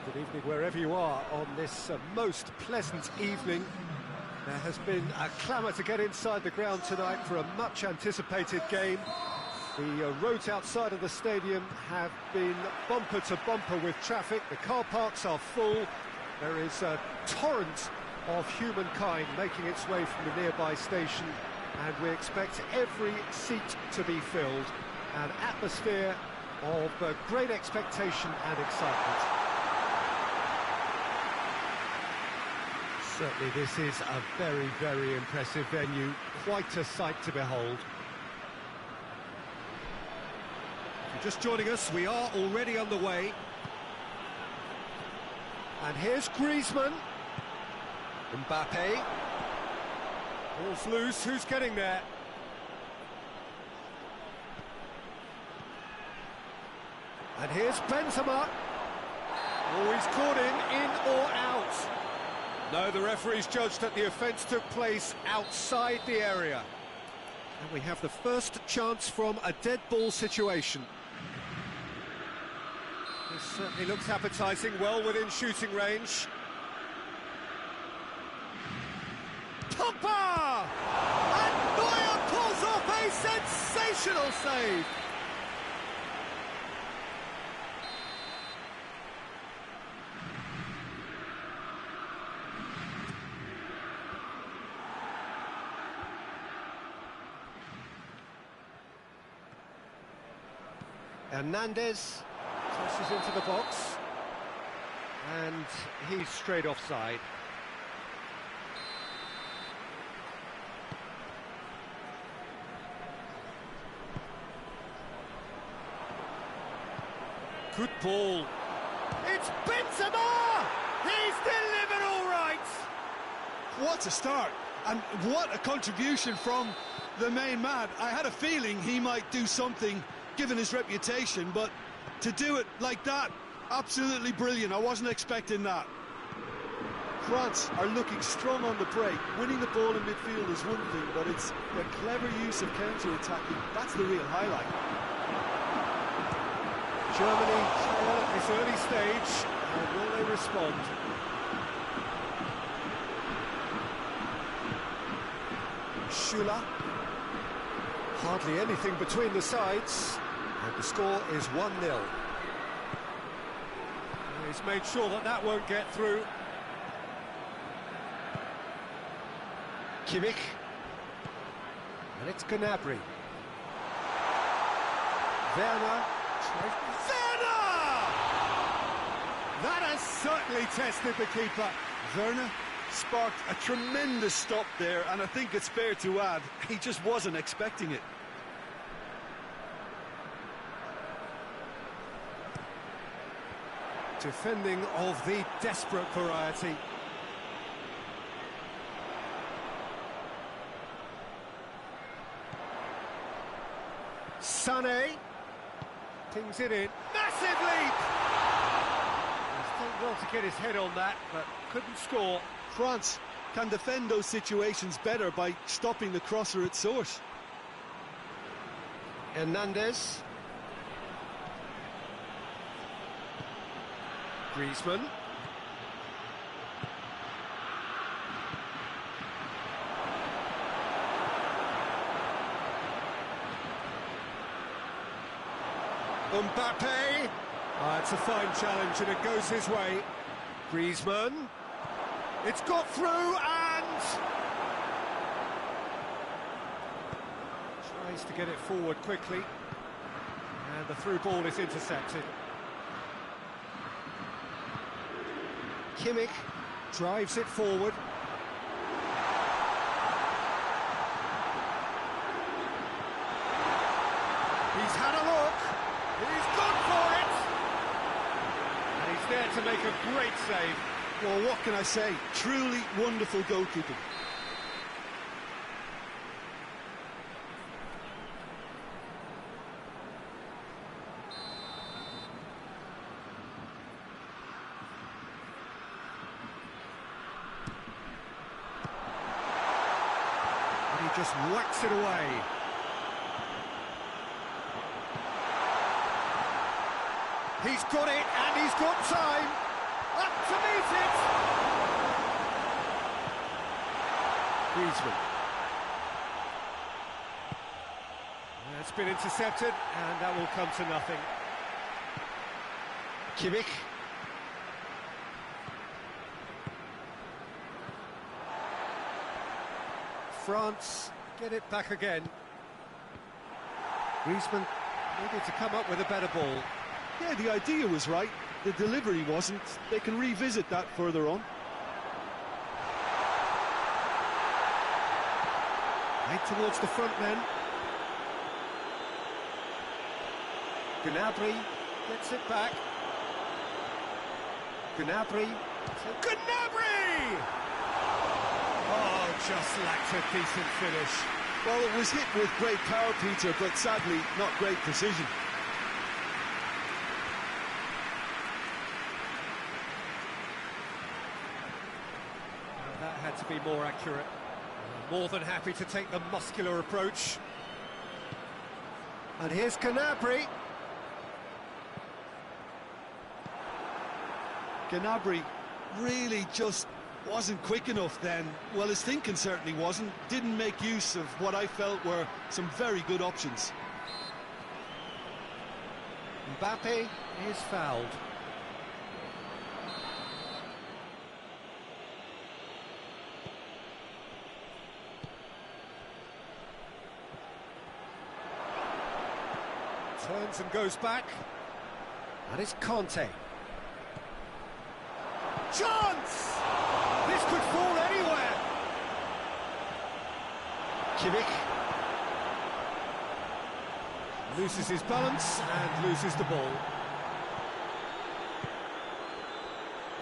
Good evening wherever you are on this most pleasant evening. There has been a clamour to get inside the ground tonight for a much-anticipated game. The roads outside of the stadium have been bumper to bumper with traffic. The car parks are full. There is a torrent of humankind making its way from the nearby station, and we expect every seat to be filled. An atmosphere of great expectation and excitement. Certainly this is a very, very impressive venue, quite a sight to behold. If you're just joining us, we are already on the way. And here's Griezmann. Mbappe. Ball's loose, who's getting there? And here's Benzema. Oh, he's caught in or out. No, the referee's judged that the offence took place outside the area. And we have the first chance from a dead ball situation. This certainly looks appetising, well within shooting range. Topper! And Neuer pulls off a sensational save! Hernandez tosses into the box, and he's straight offside. Good ball. It's Benzema! He's delivered all right! What a start, and what a contribution from the main man. I had a feeling he might do something given his reputation, but to do it like that, absolutely brilliant. I wasn't expecting that. France are looking strong on the break. Winning the ball in midfield is one thing, but it's their clever use of counter-attacking. That's the real highlight. Germany trail at this early stage, and will they respond? Schüller. Hardly anything between the sides, and the score is 1-0. He's made sure that that won't get through. Kimmich. And it's Gnabry. Werner. Werner! That has certainly tested the keeper. Werner sparked a tremendous stop there, and I think it's fair to add, he just wasn't expecting it. Defending of the desperate variety. Sané pings it in. Massive leap! He's done well to get his head on that, but couldn't score. France can defend those situations better by stopping the crosser at source. Hernandez. Griezmann. Mbappe. It's a fine challenge and it goes his way. Griezmann. It's got through and tries to get it forward quickly. And the through ball is intercepted. Kimmich drives it forward. He's had a look. He's gone for it. And he's there to make a great save. Well, what can I say? Truly wonderful goalkeeping. And he just whacks it away. He's got it, and he's got time. Griezmann. It's been intercepted, and that will come to nothing. Kimmich. France get it back again. Griezmann needed to come up with a better ball. Yeah, the idea was right, the delivery wasn't. They can revisit that further on. Right towards the front men. Gnabry gets it back. Gnabry. Gnabry! Oh, just lacked a decent finish. Well, it was hit with great power, Peter, but sadly, not great precision. Well, that had to be more accurate. More than happy to take the muscular approach. And here's Gnabry. Gnabry really just wasn't quick enough then. Well, his thinking certainly wasn't. Didn't make use of what I felt were some very good options. Mbappe is fouled. Turns and goes back. That is Conte. Chance! This could fall anywhere. Kimmich loses his balance and loses the ball.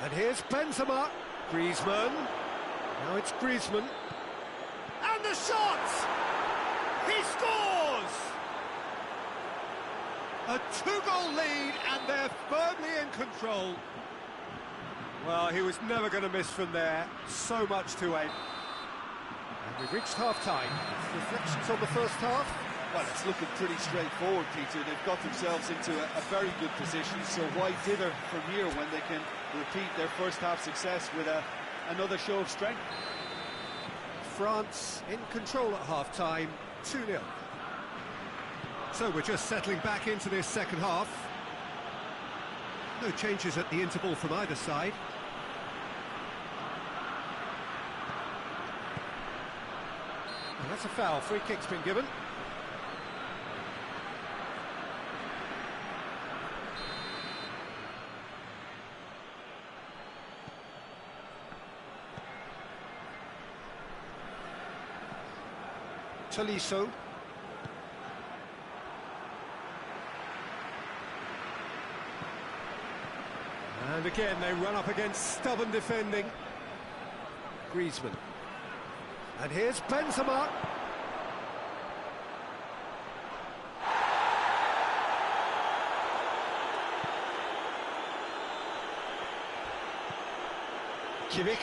And here's Benzema. Griezmann. Now it's Griezmann. And the shot! He scores! A two-goal lead, and they're firmly in control. Well, he was never going to miss from there. So much to aim. And we've reached half-time. Reflections on the first half? Well, it's looking pretty straightforward, Peter. They've got themselves into a very good position, so why dither from here when they can repeat their first-half success with another show of strength? France in control at half-time, 2-0. So we're just settling back into this second half. No changes at the interval from either side. And that's a foul. Free kick's been given. Tolisso. And again, they run up against stubborn defending. Griezmann. And here's Benzema. Kimmich.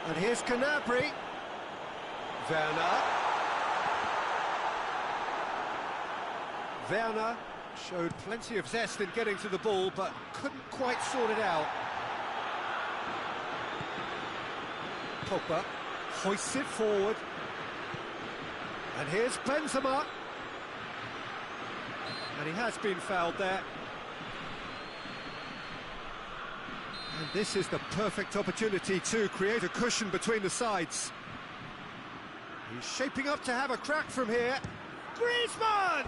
And here's Gnabry. Werner showed plenty of zest in getting to the ball, but couldn't quite sort it out. Pogba hoists it forward. And here's Benzema. And he has been fouled there. And this is the perfect opportunity to create a cushion between the sides. He's shaping up to have a crack from here. Griezmann!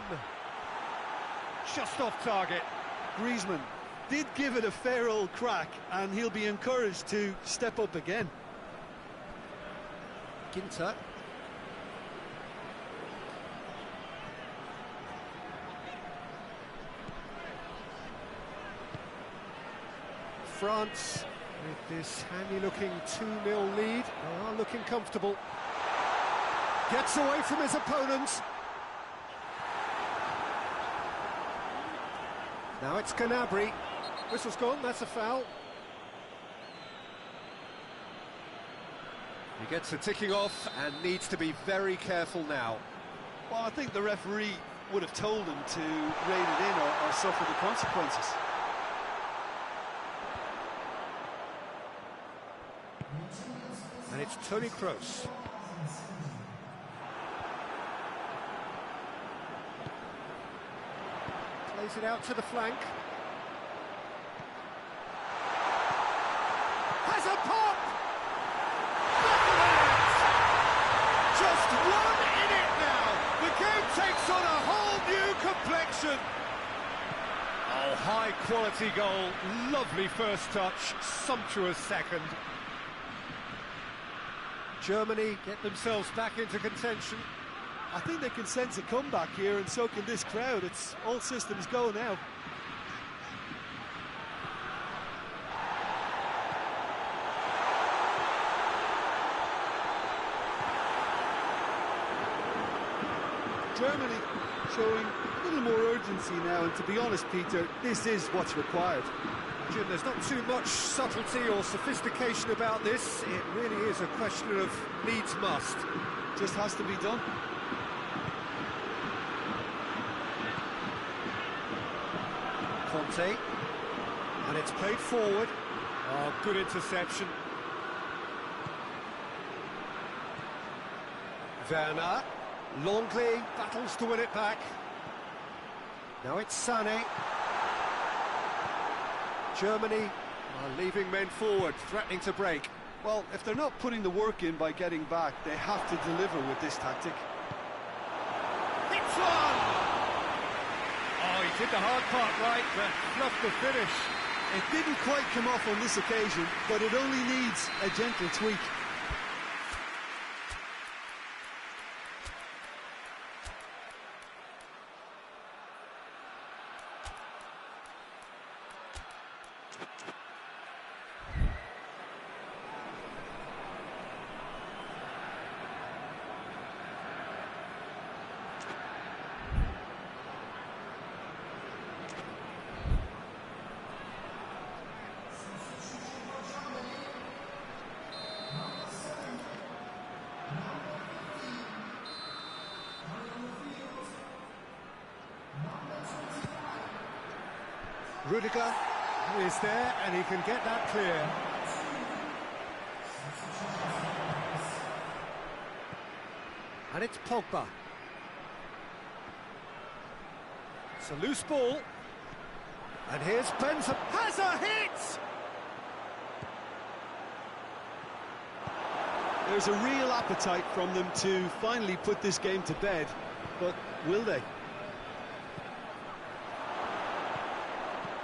Just off target. Griezmann did give it a fair old crack, and he'll be encouraged to step up again. Ginter. France, with this handy-looking 2-0 lead, they are looking comfortable. Gets away from his opponent. Now it's Gnabry. Whistle's gone, that's a foul. He gets a ticking off and needs to be very careful now. Well, I think the referee would have told him to rein it in or suffer the consequences. And it's Toni Kroos. Plays it out to the flank. Has a pop! Just one in it now. The game takes on a whole new complexion. Oh, high quality goal. Lovely first touch. Sumptuous second. Germany get themselves back into contention. I think they can sense a comeback here, and so can this crowd. It's all systems go now. Germany showing a little more urgency now, and to be honest, Peter, this is what's required. Jim, there's not too much subtlety or sophistication about this. It really is a question of needs must. Just has to be done. Conte, and it's played forward. Oh, good interception. Werner, Longley battles to win it back. Now it's Sané. Germany are leaving men forward, threatening to break. Well, if they're not putting the work in by getting back, they have to deliver with this tactic. Hits one! Oh, he did the hard part right, but fluffed the finish. It didn't quite come off on this occasion, but it only needs a gentle tweak. Rudiger is there, and he can get that clear. And it's Pogba. It's a loose ball. And here's Benzema. Has a hit! There's a real appetite from them to finally put this game to bed, but will they?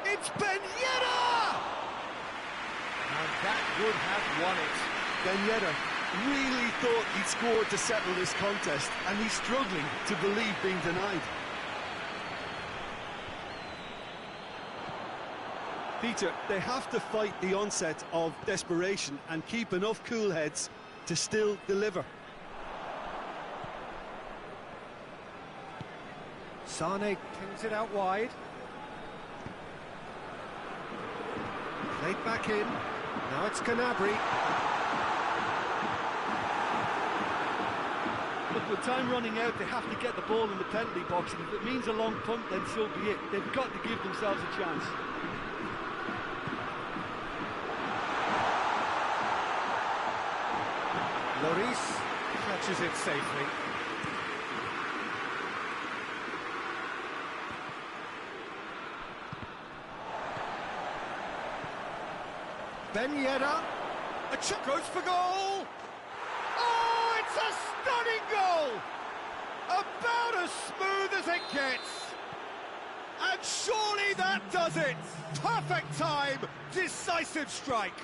It's Ben Yedder! And that would have won it. Ben Yedder really thought he'd scored to settle this contest, and he's struggling to believe being denied. Peter, they have to fight the onset of desperation and keep enough cool heads to still deliver. Sané pings it out wide. Played back in. Now it's Gnabry. Look, with time running out, they have to get the ball in the penalty box, and if it means a long punt, then so be it. They've got to give themselves a chance. Lloris catches it safely. Ben Yedder, a chip goes for goal! Oh, it's a stunning goal! About as smooth as it gets! And surely that does it! Perfect time, decisive strike!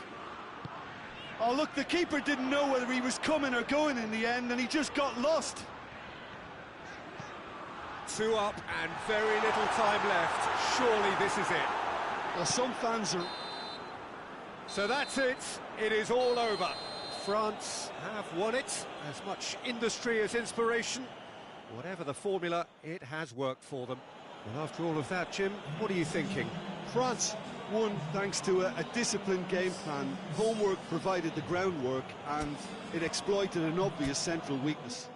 Oh, look, the keeper didn't know whether he was coming or going in the end, and he just got lost. 2 up and very little time left. Surely this is it. Well, some fans are... So that's it. It is all over. France have won it. As much industry as inspiration. Whatever the formula, it has worked for them. And after all of that, Jim, what are you thinking? France won thanks to a disciplined game plan. Homework provided the groundwork, and it exploited an obvious central weakness.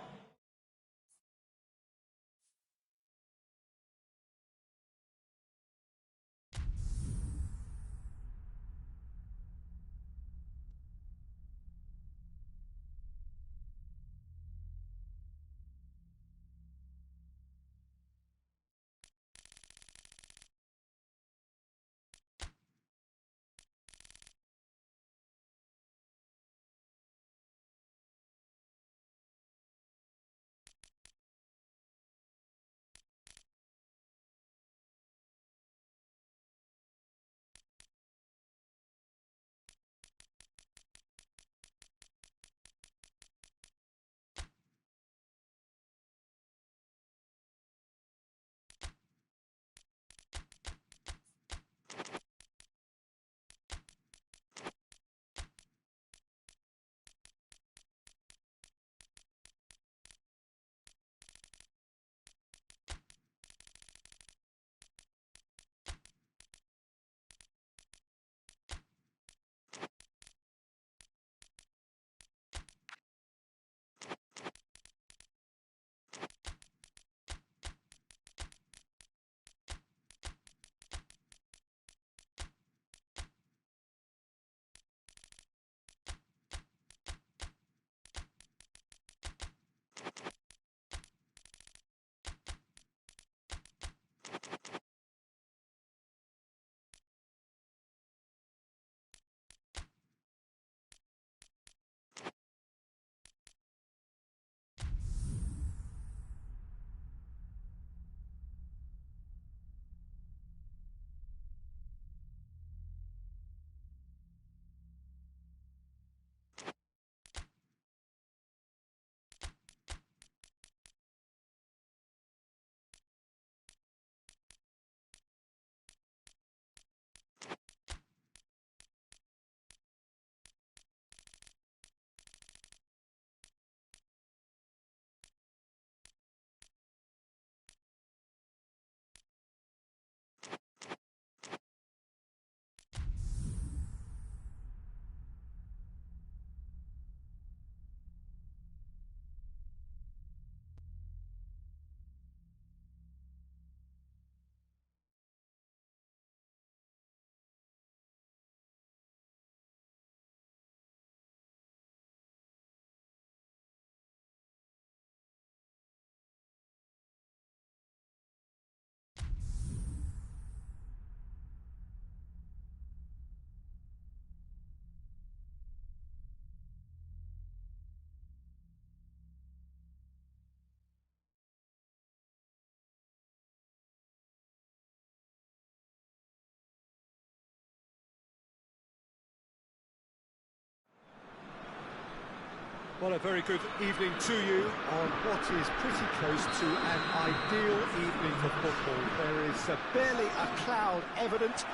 Well, a very good evening to you on what is pretty close to an ideal evening for football. There is barely a cloud evident.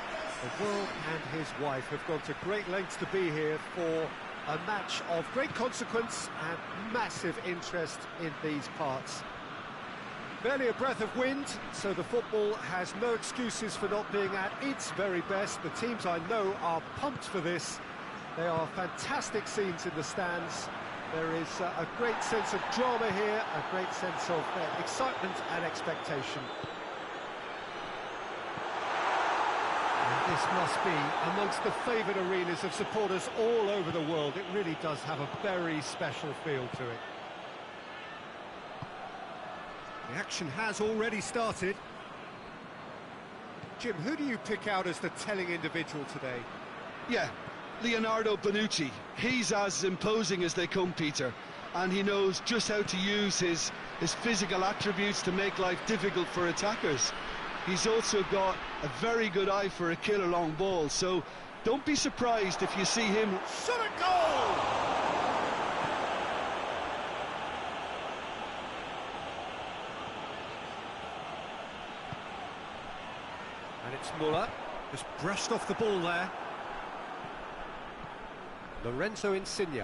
The world and his wife have gone to great lengths to be here for a match of great consequence and massive interest in these parts. Barely a breath of wind, so the football has no excuses for not being at its very best. The teams I know are pumped for this. There are fantastic scenes in the stands. There is a great sense of drama here, a great sense of excitement and expectation. And this must be amongst the favoured arenas of supporters all over the world. It really does have a very special feel to it. The action has already started. Jim, who do you pick out as the telling individual today? Yeah, Leonardo Bonucci. He's as imposing as they come, Peter, and he knows just how to use his physical attributes to make life difficult for attackers. He's also got a very good eye for a killer long ball, so don't be surprised if you see him shot a goal! And it's Muller, just brushed off the ball there. Lorenzo Insigne.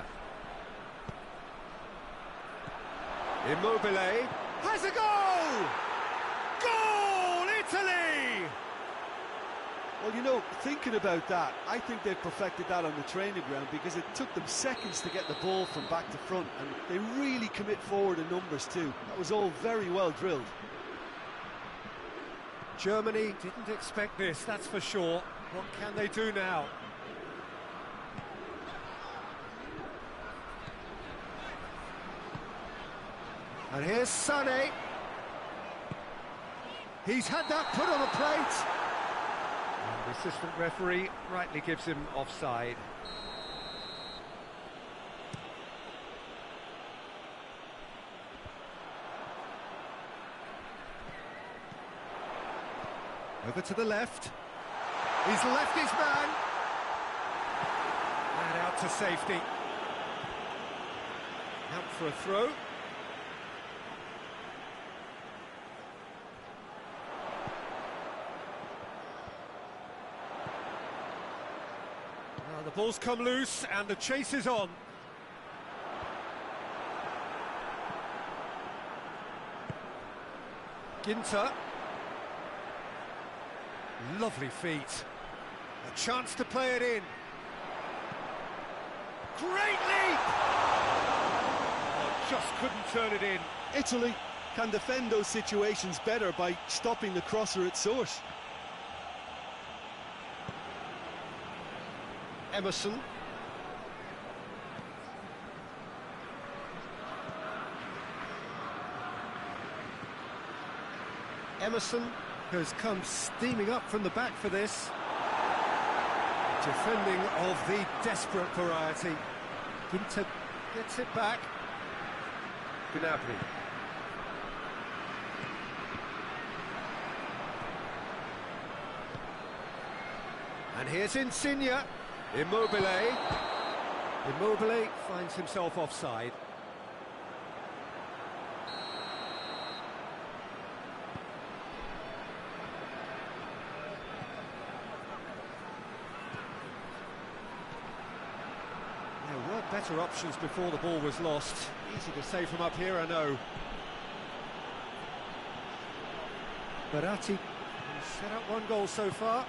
Immobile has a goal! Goal, Italy! Well, you know, thinking about that, I think they've perfected that on the training ground because it took them seconds to get the ball from back to front, and they really commit forward in numbers too. That was all very well drilled. Germany didn't expect this, that's for sure. What can they do now? And here's Sané. He's had that put on a plate. And the assistant referee rightly gives him offside. Over to the left. He's left his man. And out to safety. Out for a throw. The ball's come loose and the chase is on. Ginter. Lovely feet. A chance to play it in. Great leap! Oh, just couldn't turn it in. Italy can defend those situations better by stopping the crosser at source. Emerson. Emerson has come steaming up from the back for this. Defending of the desperate variety. Ginter gets it back. Gnabry. And here's Insigne. Immobile. Immobile finds himself offside. There were better options before the ball was lost. Easy to say from up here, I know. Verratti has set up one goal so far.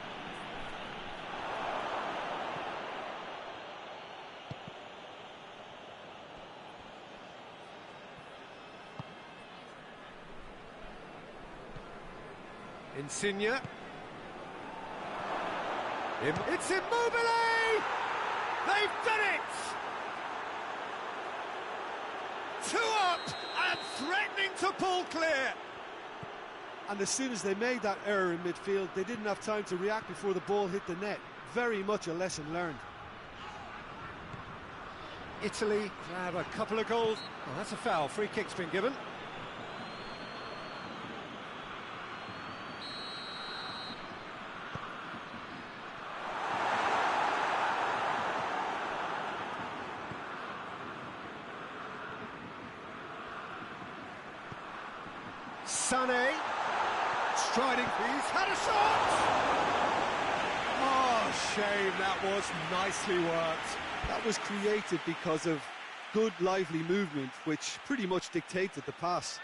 Insigne. It's Immobile! They've done it! 2 up and threatening to pull clear. And as soon as they made that error in midfield, they didn't have time to react before the ball hit the net. Very much a lesson learned. Italy grab a couple of goals. Oh, that's a foul. Free kick's been given. Sané. Striding, he's had a shot! Oh, shame, that was nicely worked. That was created because of good, lively movement, which pretty much dictated the pass.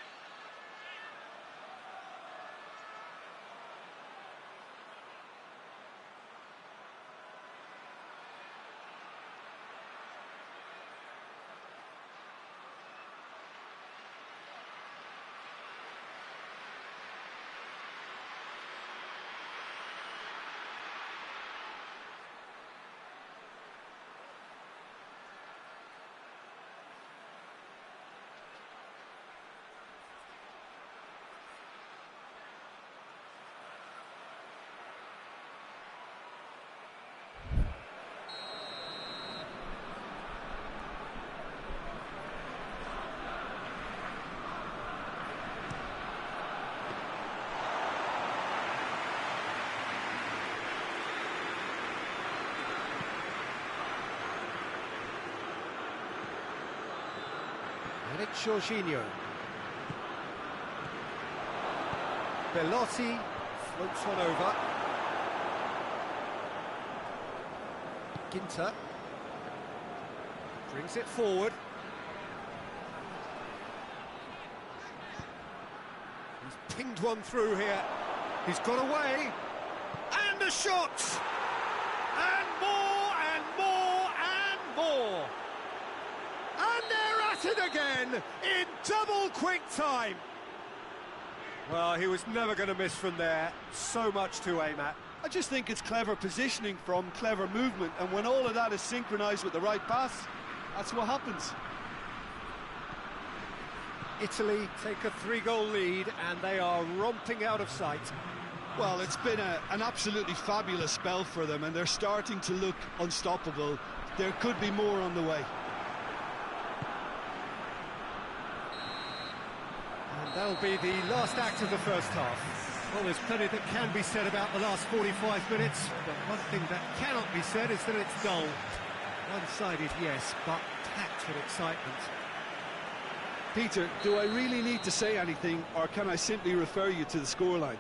And it's Jorginho. Belotti floats one over. Ginter brings it forward. He's pinged one through here. He's got away. And a shot! And more, and more, and more! And they're at it again in double quick time. Well, he was never going to miss from there. So much to aim at. I just think it's clever positioning from clever movement, and when all of that is synchronised with the right pass, that's what happens. Italy take a 3-goal lead, and they are romping out of sight. Well, it's been an absolutely fabulous spell for them, and they're starting to look unstoppable. There could be more on the way. And that'll be the last act of the first half. Well, there's plenty that can be said about the last 45 minutes, but one thing that cannot be said is that it's dull. One-sided, yes, but packed with excitement. Peter, do I really need to say anything, or can I simply refer you to the scoreline?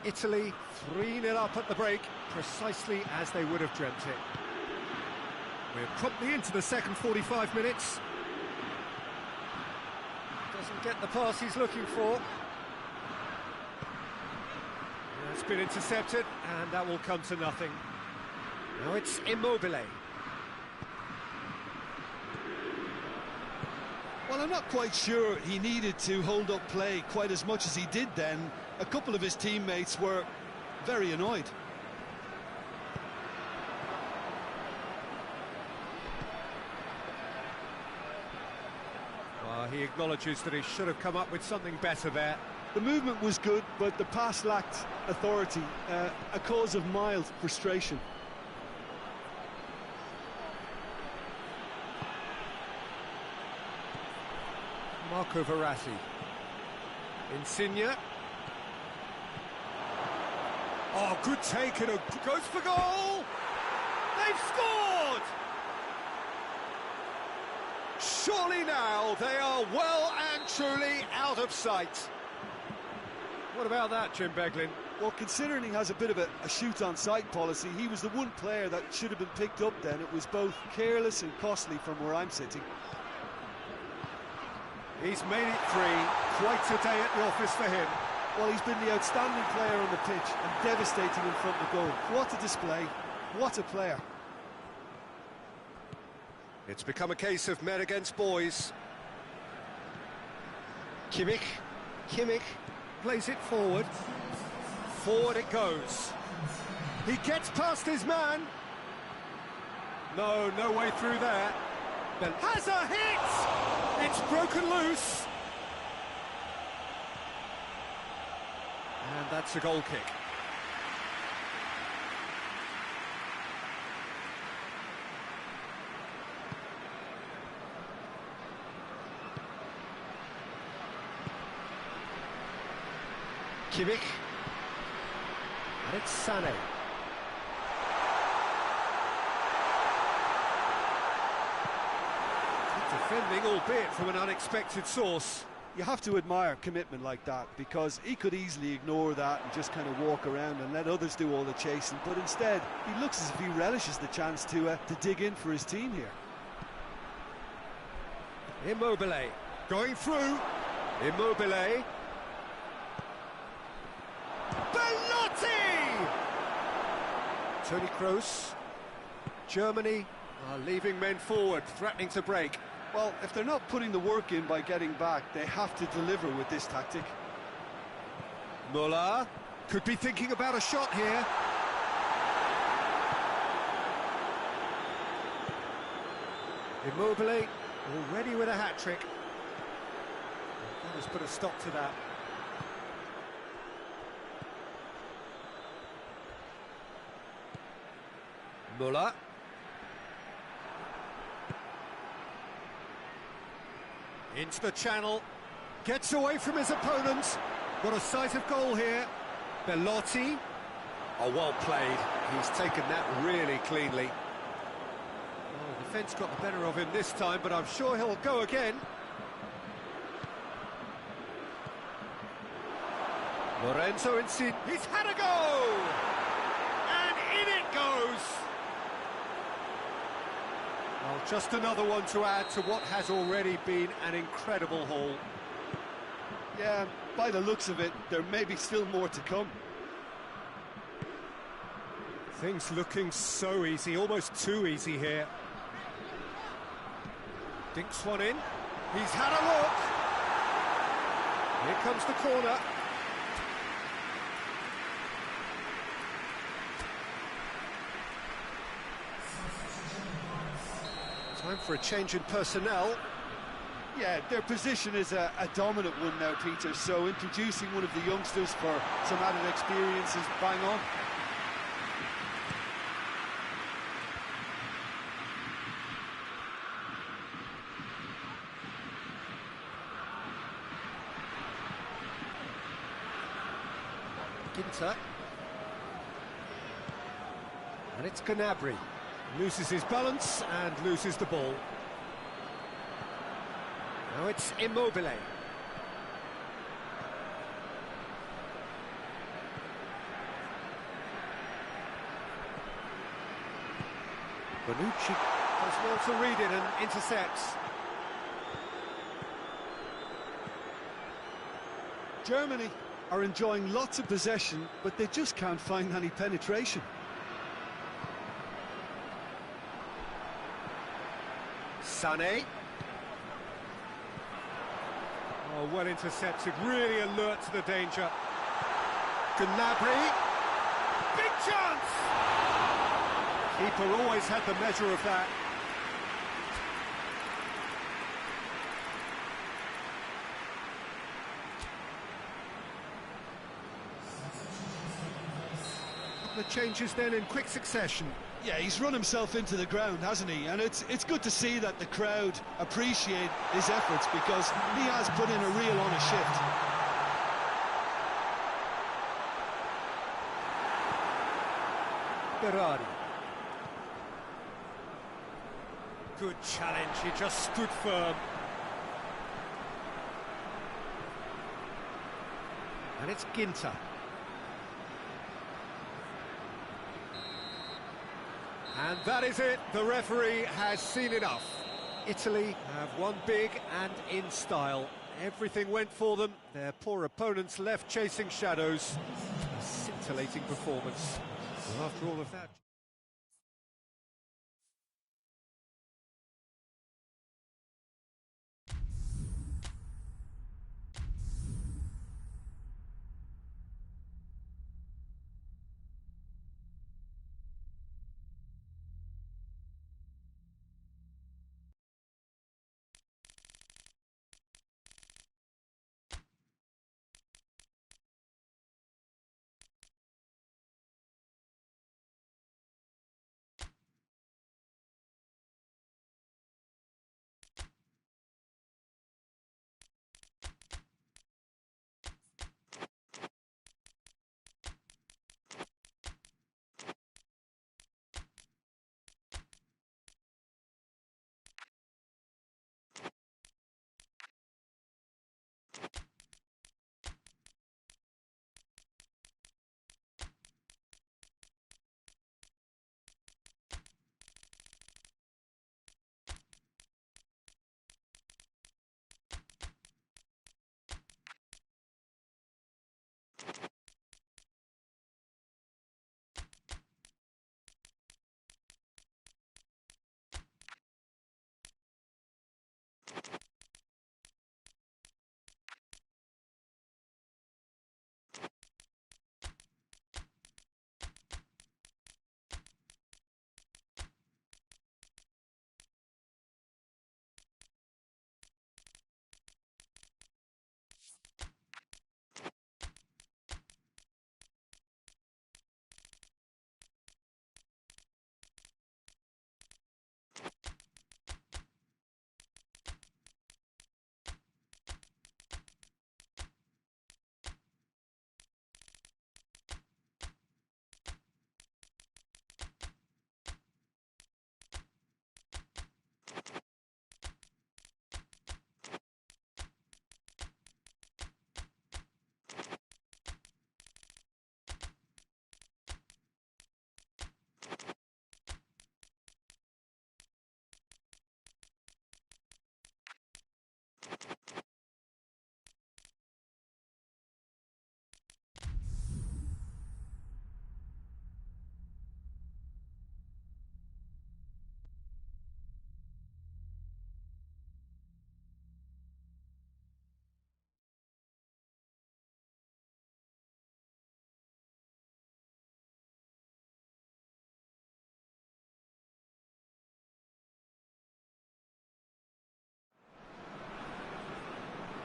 Italy 3-0 up at the break, precisely as they would have dreamt it. We're promptly into the second 45 minutes. Doesn't get the pass he's looking for. It's been intercepted, and that will come to nothing. Now it's Immobile. Well, I'm not quite sure he needed to hold up play quite as much as he did then. A couple of his teammates were very annoyed. He acknowledges that he should have come up with something better there. The movement was good, but the pass lacked authority, a cause of mild frustration. Marco Verratti. Insigne. Oh, good take, and goes for goal! They've scored! Surely now they are well and truly out of sight. What about that, Jim Beglin? Well, considering he has a bit of a shoot-on-sight policy, he was the one player that should have been picked up then. It was both careless and costly from where I'm sitting. He's made it 3. Quite a day at the office for him. Well, he's been the outstanding player on the pitch and devastating in front of goal. What a display. What a player. It's become a case of men against boys. Kimmich plays it forward. Forward it goes. He gets past his man. No way through there. Then has a hit! It's broken loose. And that's a goal kick. Kimmich. And it's Sané. Good defending, albeit from an unexpected source. You have to admire commitment like that, because he could easily ignore that and just kind of walk around and let others do all the chasing, but instead he looks as if he relishes the chance to dig in for his team here. Immobile going through. Immobile. Bellotti! Toni Kroos. Germany are leaving men forward, threatening to break. Well, if they're not putting the work in by getting back, they have to deliver with this tactic. Muller could be thinking about a shot here. Immobile already with a hat-trick. That has put a stop to that. Muller. Into the channel, gets away from his opponent. Got a sight of goal here. Bellotti. Oh, well played. He's taken that really cleanly. Oh, defence got the better of him this time, but I'm sure he'll go again. Lorenzo Insigne. He's had a go! And in it goes! Well, just another one to add to what has already been an incredible haul. Yeah, by the looks of it, there may be still more to come. Things looking so easy, almost too easy here. Dinks one in. He's had a look. Here comes the corner. Time for a change in personnel. Yeah, their position is a dominant one now, Peter, so introducing one of the youngsters for some added experience is bang on. Ginter. And it's Gnabry. Loses his balance and loses the ball. Now it's Immobile. Bonucci does well to read it and intercepts. Germany are enjoying lots of possession, but they just can't find any penetration. Sané. Oh, well intercepted, really alert to the danger. Gnabry. Big chance! Keeper always had the measure of that. The changes then in quick succession. Yeah, he's run himself into the ground, hasn't he? And it's good to see that the crowd appreciate his efforts, because he has put in a real honest shift. Berardi. Good challenge, he just stood firm. And it's Ginter. And that is it, the referee has seen enough. Italy have won big and in style. Everything went for them, their poor opponents left chasing shadows. A scintillating performance. Well, after all of that...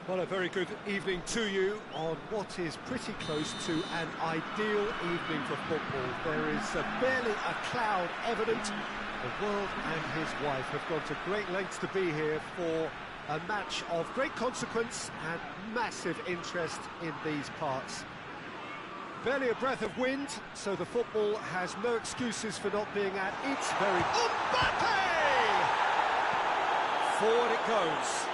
Well, a very good evening to you on what is pretty close to an ideal evening for football. There is barely a cloud evident. The world and his wife have gone to great lengths to be here for a match of great consequence and massive interest in these parts. Barely a breath of wind, so the football has no excuses for not being at its very... Mbappe! Forward it goes.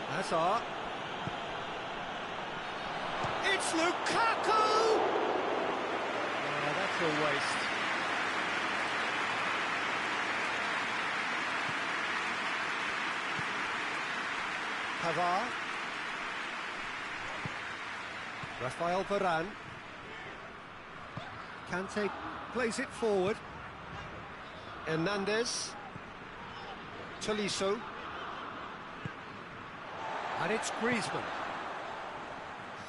Hazard. It's Lukaku! That's a waste. Pavard. Rafael Varane. Kante plays it forward. Hernandez. Tolisso. And it's Griezmann.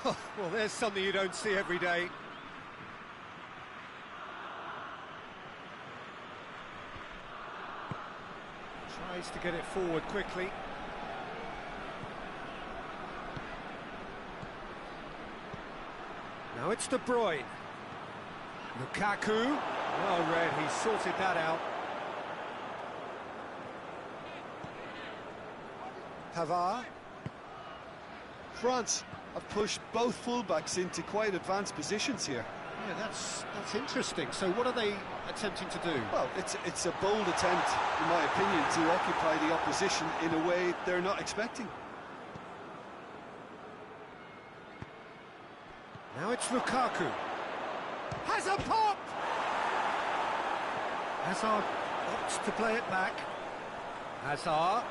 Well, there's something you don't see every day. Tries to get it forward quickly. Now it's De Bruyne. Lukaku. Well read, he sorted that out. Pavard. France have pushed both fullbacks into quite advanced positions here. Yeah, that's interesting. So what are they attempting to do? Well, it's a bold attempt, in my opinion, to occupy the opposition in a way they're not expecting. Now it's Lukaku. Has a pop! Hazard opts to play it back. Hazard.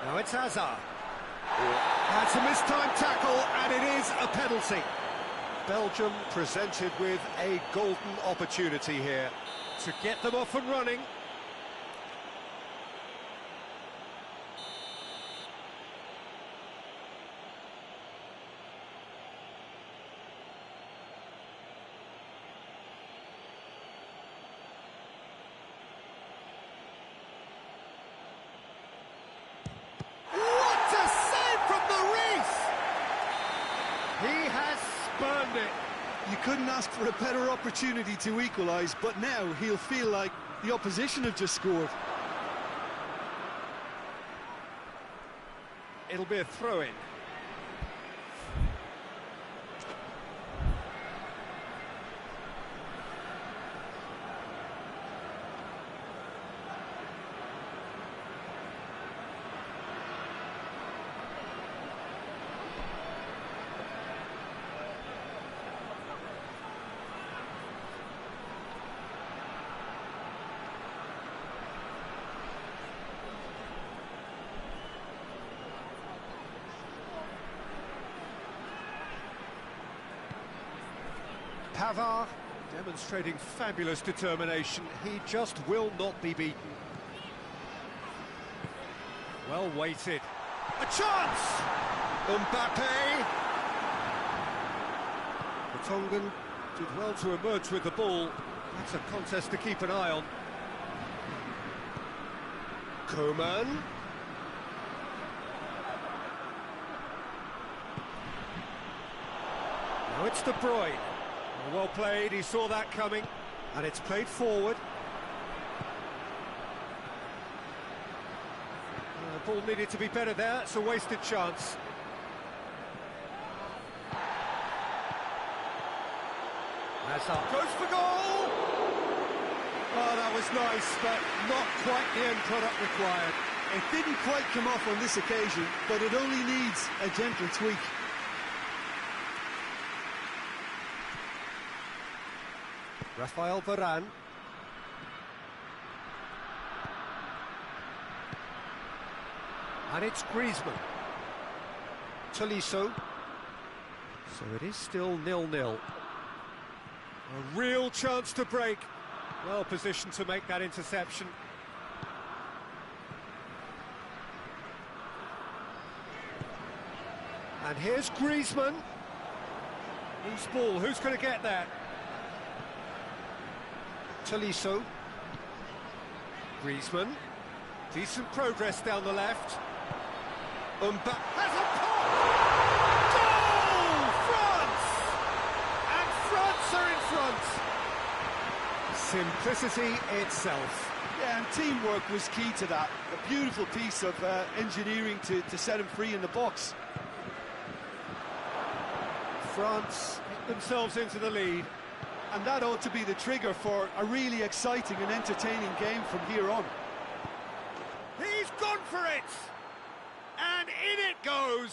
Now it's Hazard. That's a mistimed tackle, and it is a penalty. Belgium presented with a golden opportunity here to get them off and running. He has spurned it. You couldn't ask for a better opportunity to equalise, but now he'll feel like the opposition have just scored. It'll be a throw-in. Pavard demonstrating fabulous determination. He just will not be beaten. Well weighted. A chance! Mbappe! The Tongan did well to emerge with the ball. That's a contest to keep an eye on. Coman. Now it's De Bruyne. Well played, he saw that coming, and it's played forward. The ball needed to be better there, it's a wasted chance. Hazard goes for goal! Oh, that was nice, but not quite the end product required. It didn't quite come off on this occasion, but it only needs a gentle tweak. Rafael Varane. And it's Griezmann. Tolisso. So it is still 0-0. A real chance to break. Well positioned to make that interception. And here's Griezmann. Loose ball, who's going to get that? Tolisso. Griezmann. Decent progress down the left. Mbappe has a pop! Goal! France! And France are in front. Simplicity itself. Yeah, and teamwork was key to that. A beautiful piece of engineering to set him free in the box. France get themselves into the lead. And that ought to be the trigger for a really exciting and entertaining game from here on. He's gone for it! And in it goes!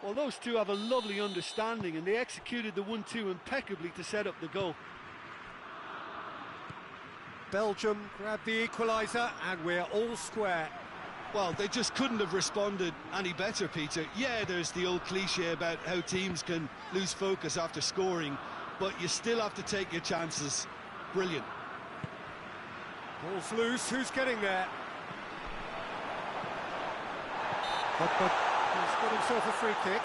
Well, those two have a lovely understanding, and they executed the 1-2 impeccably to set up the goal. Belgium grabbed the equaliser, and we're all square. Well, they just couldn't have responded any better, Peter. Yeah, there's the old cliche about how teams can lose focus after scoring, but you still have to take your chances. Brilliant. Ball's loose, who's getting there? But he's got himself a free kick.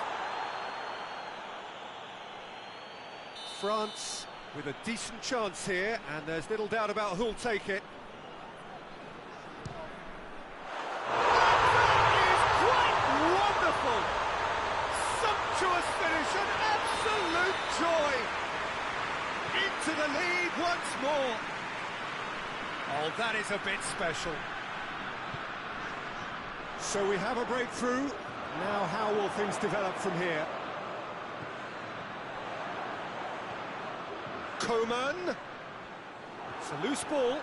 France with a decent chance here, and there's little doubt about who'll take it. That is quite wonderful! Sumptuous finish, an absolute joy! Into the lead once more. Oh, that is a bit special. So we have a breakthrough. Now how will things develop from here? Coman. It's a loose ball.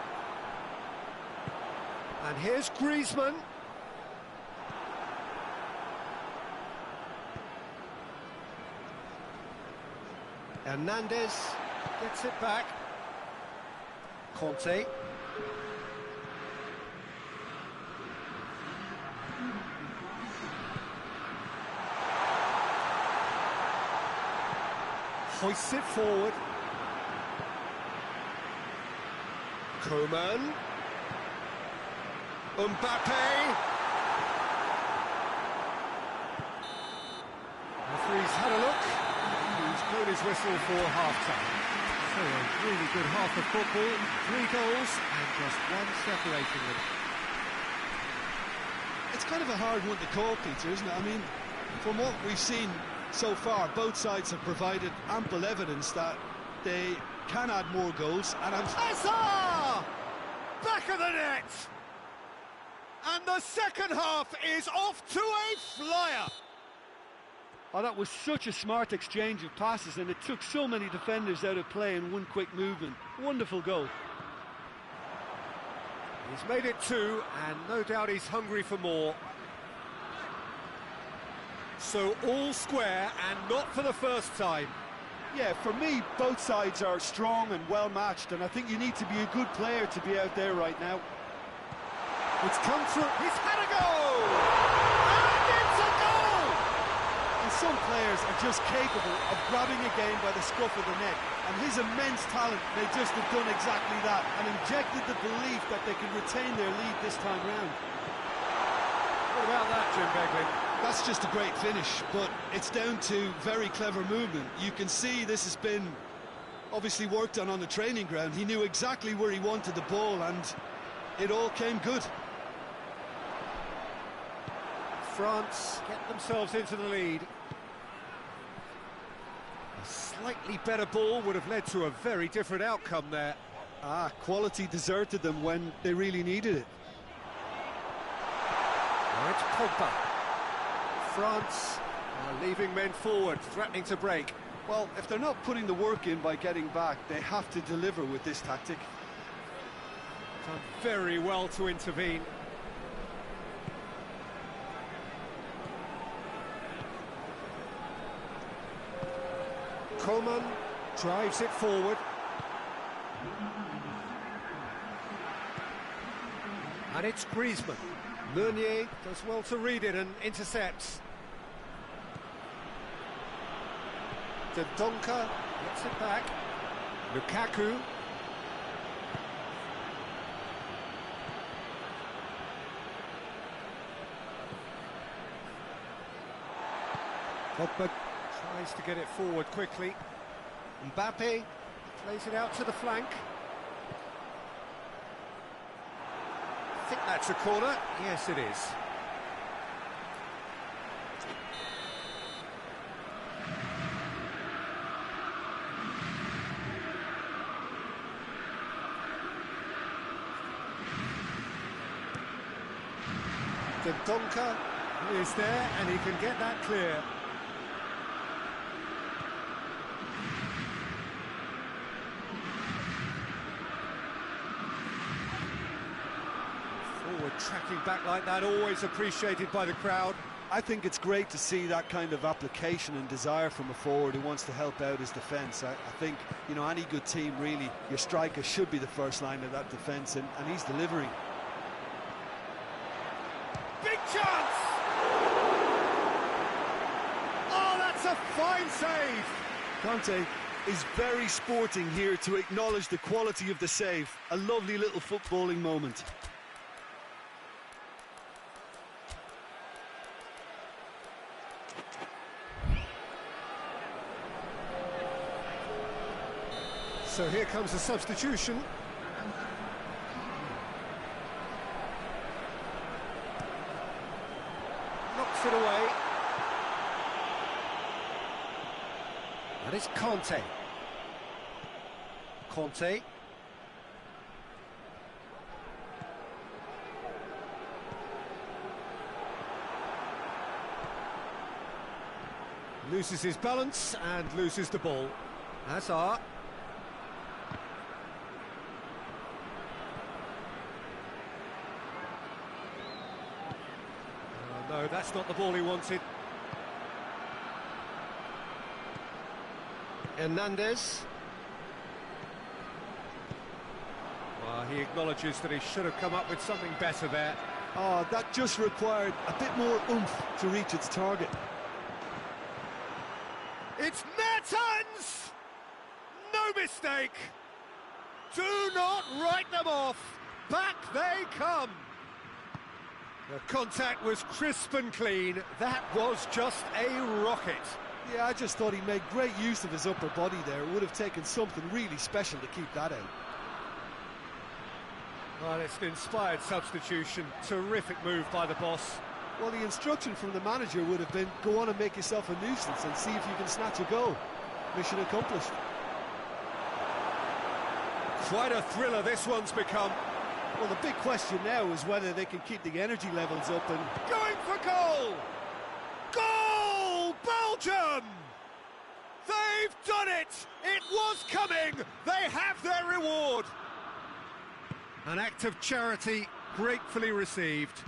And here's Griezmann. Hernandez gets it back. Conte. Hoists it forward. Coman. Mbappe. Referee's had a look. He's blown his whistle for half-time. So a really good half of football. 3 goals and just one separating them. It's kind of a hard one to call, Peter, isn't it? I mean, from what we've seen so far, both sides have provided ample evidence that they can add more goals, and Hazard! Back of the net! And the second half is off to a flyer! Oh, that was such a smart exchange of passes, and it took so many defenders out of play in one quick movement. Wonderful goal. He's made it 2, and no doubt he's hungry for more. So all square, and not for the first time. Yeah, for me, both sides are strong and well-matched, and I think you need to be a good player to be out there right now. It's come through, he's had a goal! And it's a goal! And some players are just capable of grabbing a game by the scruff of the neck, and his immense talent may just have done exactly that, and injected the belief that they can retain their lead this time round. What about that, Jim Beglin? That's just a great finish, but it's down to very clever movement. You can see this has been obviously worked on the training ground. He knew exactly where he wanted the ball, and it all came good. France get themselves into the lead. A slightly better ball would have led to a very different outcome there. Quality deserted them when they really needed it. Now it's Pogba. France are leaving men forward, threatening to break. Well, if they're not putting the work in by getting back, they have to deliver with this tactic. Done very well to intervene. Coman drives it forward. And it's Griezmann. Meunier does well to read it and intercepts. Dendoncker gets it back. Lukaku. Pogba tries to get it forward quickly. Mbappe plays it out to the flank. think that's a corner. Yes, it is. Donka is there, and he can get that clear. Forward tracking back like that, always appreciated by the crowd. I think it's great to see that kind of application and desire from a forward who wants to help out his defence. I think, you know, any good team, really, your striker should be the first line of that defence, and he's delivering. Big chance! Oh, that's a fine save! Conte is very sporting here to acknowledge the quality of the save. A lovely little footballing moment. So here comes a substitution. Knocks it away. And it's Conte. Conte. Loses his balance and loses the ball. Hazard. No, that's not the ball he wanted. Hernandez. Well, he acknowledges that he should have come up with something better there. Oh, that just required a bit more oomph to reach its target. It's Mertens! No mistake! Do not write them off! Back they come! The contact was crisp and clean. That was just a rocket. Yeah, I just thought he made great use of his upper body there. It would have taken something really special to keep that out. Well, it's an inspired substitution. Terrific move by the boss. Well, the instruction from the manager would have been, go on and make yourself a nuisance and see if you can snatch a goal. Mission accomplished. Quite a thriller this one's become. Well, the big question now is whether they can keep the energy levels up and... Going for goal! Goal! Belgium! They've done it! It was coming! They have their reward! An act of charity gratefully received.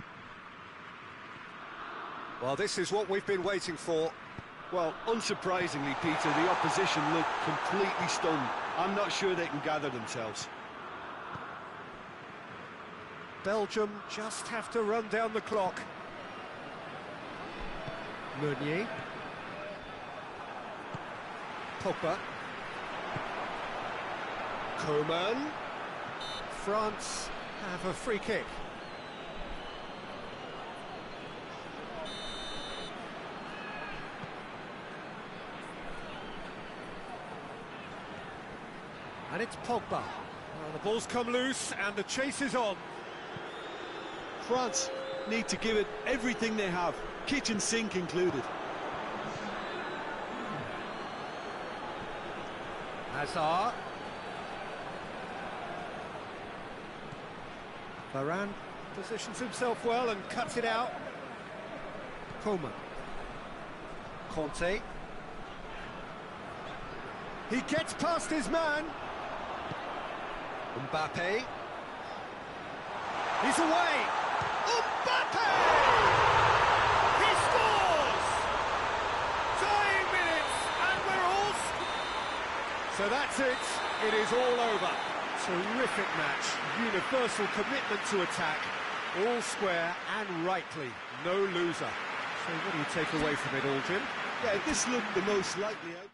Well, this is what we've been waiting for. Well, unsurprisingly, Peter, the opposition look completely stunned. I'm not sure they can gather themselves. Belgium just have to run down the clock. Meunier. Pogba. Coman. France have a free kick. And it's Pogba. Well, the ball's come loose and the chase is on. France need to give it everything they have, kitchen sink included. Hazard. Varane positions himself well and cuts it out. Coman. Conte. He gets past his man. Mbappe. He's away. Mbappe! He scores! Dying minutes, and we're all... So that's it. It is all over. Terrific match. Universal commitment to attack. All square and rightly. No loser. So what do you take away from it all, Jim? Yeah, this looked the most likely out.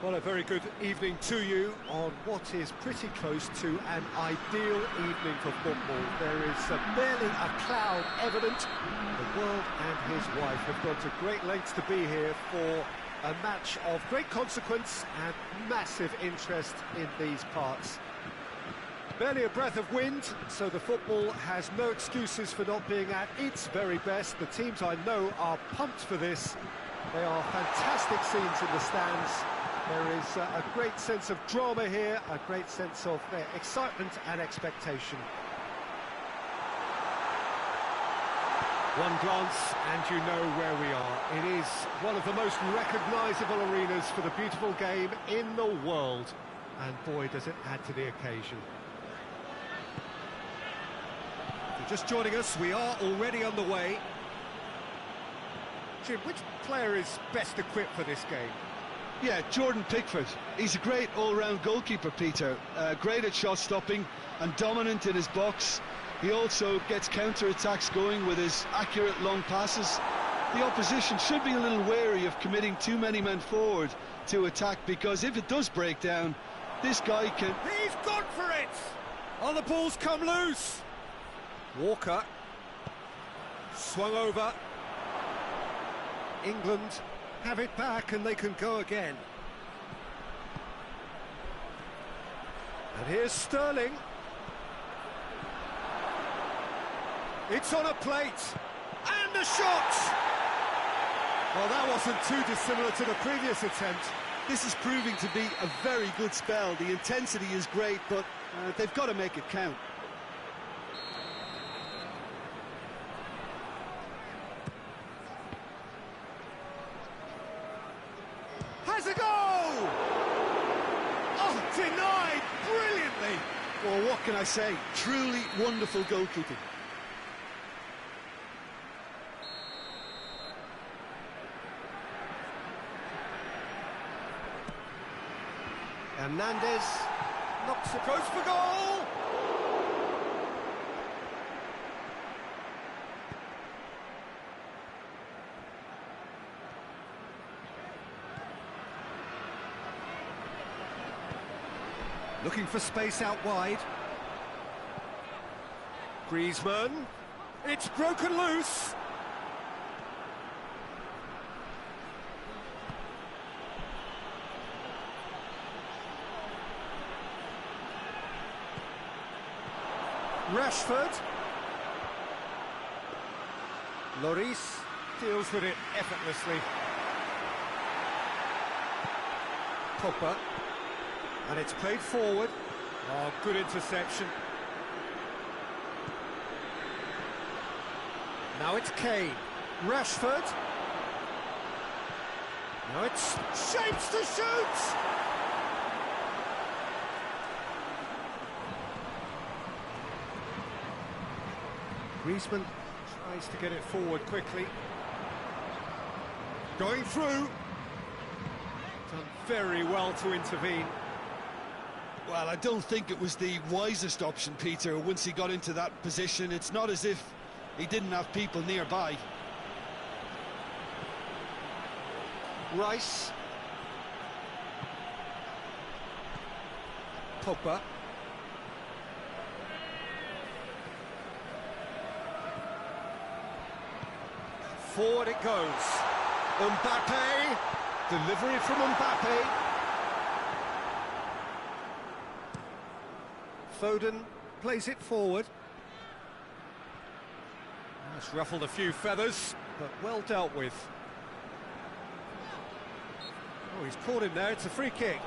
Well, a very good evening to you on what is pretty close to an ideal evening for football. There is barely a cloud evident. The world and his wife have gone to great lengths to be here for a match of great consequence and massive interest in these parts. Barely a breath of wind, so the football has no excuses for not being at its very best. The teams I know are pumped for this. They are fantastic scenes in the stands. There is a great sense of drama here, a great sense of excitement and expectation. One glance and you know where we are. It is one of the most recognisable arenas for the beautiful game in the world. And boy, does it add to the occasion. If you're just joining us, we are already underway. Jim, which player is best equipped for this game? Yeah, Jordan Pickford. He's a great all-round goalkeeper, Peter. Great at shot stopping and dominant in his box. He also gets counter-attacks going with his accurate long passes. The opposition should be a little wary of committing too many men forward to attack, because if it does break down, this guy can... He's gone for it! Oh, the ball's come loose! Walker. Swung over. England have it back and they can go again. And here's Sterling. It's on a plate. And a shot! Well, that wasn't too dissimilar to the previous attempt. This is proving to be a very good spell. The intensity is great, but they've got to make it count. Has a goal! Oh, denied brilliantly! Well, what can I say? Truly wonderful goalkeeping. Hernandez knocks it, goes for goal! Looking for space out wide. Griezmann. It's broken loose. Rashford. Lloris deals with it effortlessly. Pogba. And it's played forward. Oh, good interception. Now it's Kane. Rashford. Now it's shapes to shoot! Griezmann tries to get it forward quickly. Going through. Done very well to intervene. Well, I don't think it was the wisest option, Peter, once he got into that position. It's not as if he didn't have people nearby. Rice. Pogba. Forward it goes. Mbappe. Delivery from Mbappe. Foden plays it forward. That's ruffled a few feathers, but well dealt with. Oh, he's caught him there. It's a free kick.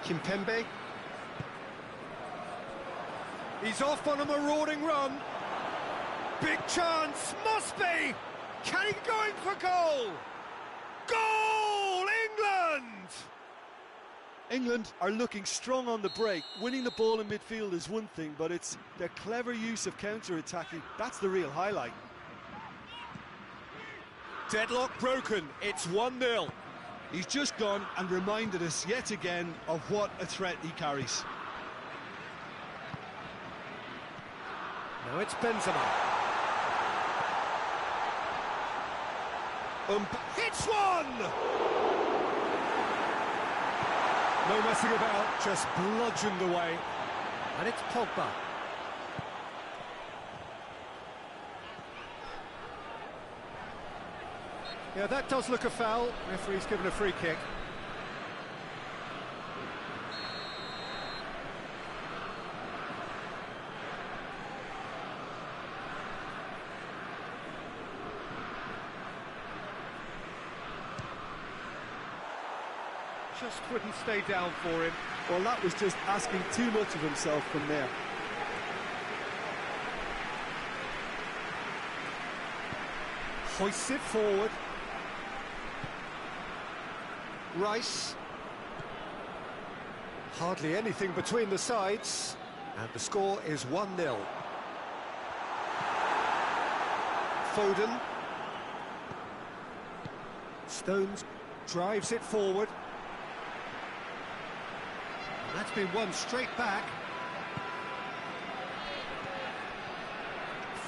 Kimpembe. He's off on a marauding run. Big chance, must be! Can he go in for goal? Goal, England! England are looking strong on the break. Winning the ball in midfield is one thing, but it's their clever use of counter-attacking. That's the real highlight. Deadlock broken, it's 1-0. He's just gone and reminded us yet again of what a threat he carries. Now it's Benzema. Hits one! No messing about, just bludgeoned away. And it's Pogba. Yeah, that does look a foul. Referee's given a free kick. Just wouldn't stay down for him. Well, that was just asking too much of himself from there. Hoists it forward. Rice. Hardly anything between the sides. And the score is 1-0. Foden. Stones drives it forward. And that's been won straight back.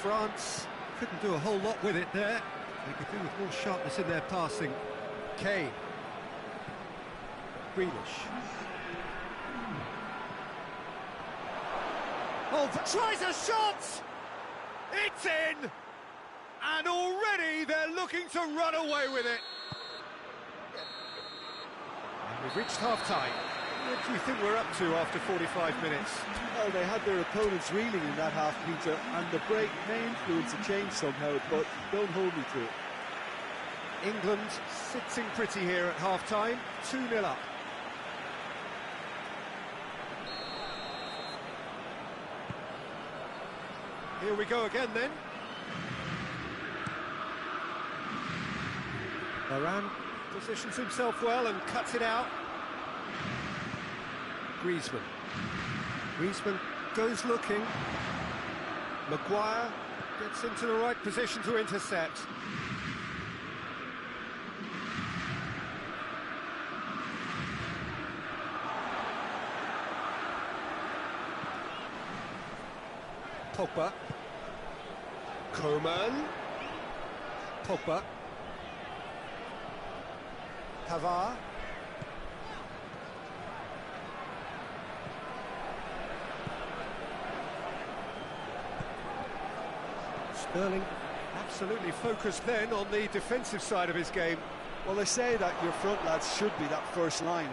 France couldn't do a whole lot with it there. They could do with more sharpness in their passing. Kane. Grealish. Oh, tries a shot! It's in! And already they're looking to run away with it. And we've reached half-time. What do you think we're up to after 45 minutes? Well, they had their opponents reeling in that half, Peter, and the break may influence a change somehow, but don't hold me to it. England sitting pretty here at half-time, 2-0 up. Here we go again then. Varane positions himself well and cuts it out. Griezmann. Griezmann goes looking. Maguire gets into the right position to intercept. Pogba. Coman. Pogba. Pavard. Sterling absolutely focused then on the defensive side of his game. Well, they say that your front lads should be that first line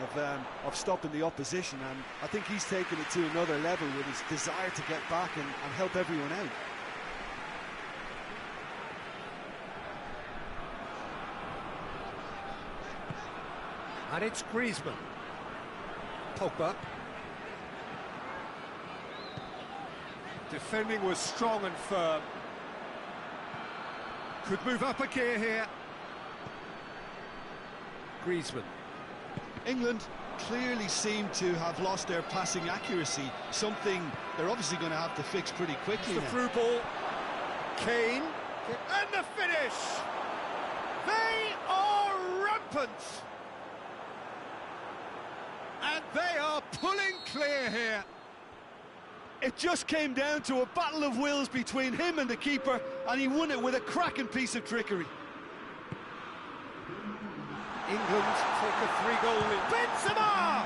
of stopping the opposition, and I think he's taken it to another level with his desire to get back and help everyone out. And it's Griezmann. Pogba. Defending was strong and firm. Could move up a gear here. Griezmann. England clearly seem to have lost their passing accuracy, something they're obviously going to have to fix pretty quickly. The through ball. Kane. And the finish! They are rampant! And they are pulling clear here. It just came down to a battle of wills between him and the keeper, and he won it with a cracking piece of trickery. England take a 3-goal lead. Benzema!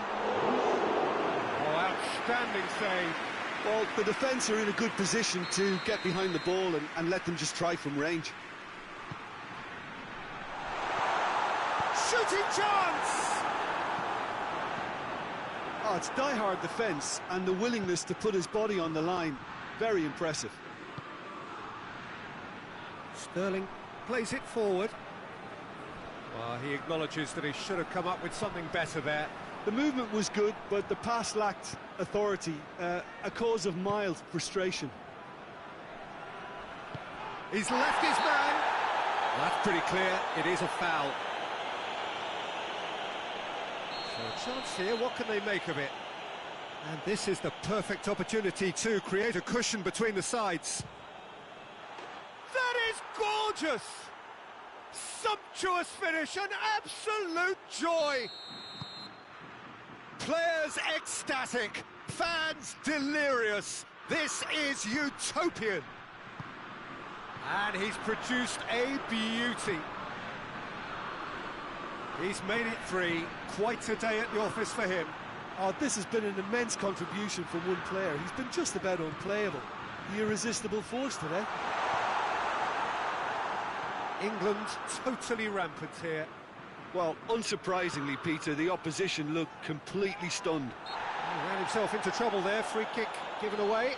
Oh, outstanding save. Well, the defence are in a good position to get behind the ball and let them just try from range. Shooting chance! Oh, it's die-hard defence and the willingness to put his body on the line. Very impressive. Sterling plays it forward. Well, he acknowledges that he should have come up with something better there. The movement was good, but the pass lacked authority, a cause of mild frustration. He's left his man. Well, that's pretty clear. It is a foul. So a chance here, what can they make of it? And this is the perfect opportunity to create a cushion between the sides. That is gorgeous! Sumptuous finish, an absolute joy! Players ecstatic, fans delirious. This is utopian. And he's produced a beauty. He's made it 3. Quite a day at the office for him. Oh, this has been an immense contribution from one player. He's been just about unplayable. The irresistible force today. England totally rampant here. Well, unsurprisingly, Peter, the opposition looked completely stunned. He ran himself into trouble there. Free kick given away.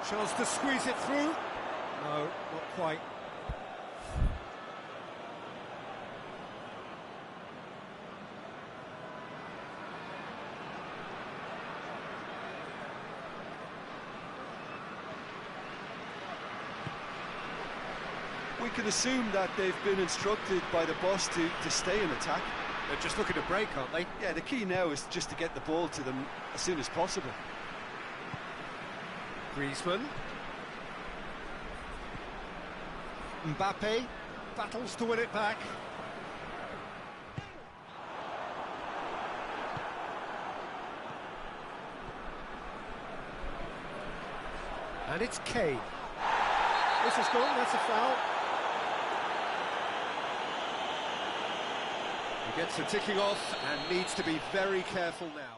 Chance to squeeze it through. No, not quite. We can assume that they've been instructed by the boss to stay in attack. They're just looking to break, aren't they? Yeah, the key now is just to get the ball to them as soon as possible. Griezmann. Mbappe battles to win it back. And it's Kane. This is gone, that's a foul. He gets the ticking off and needs to be very careful now.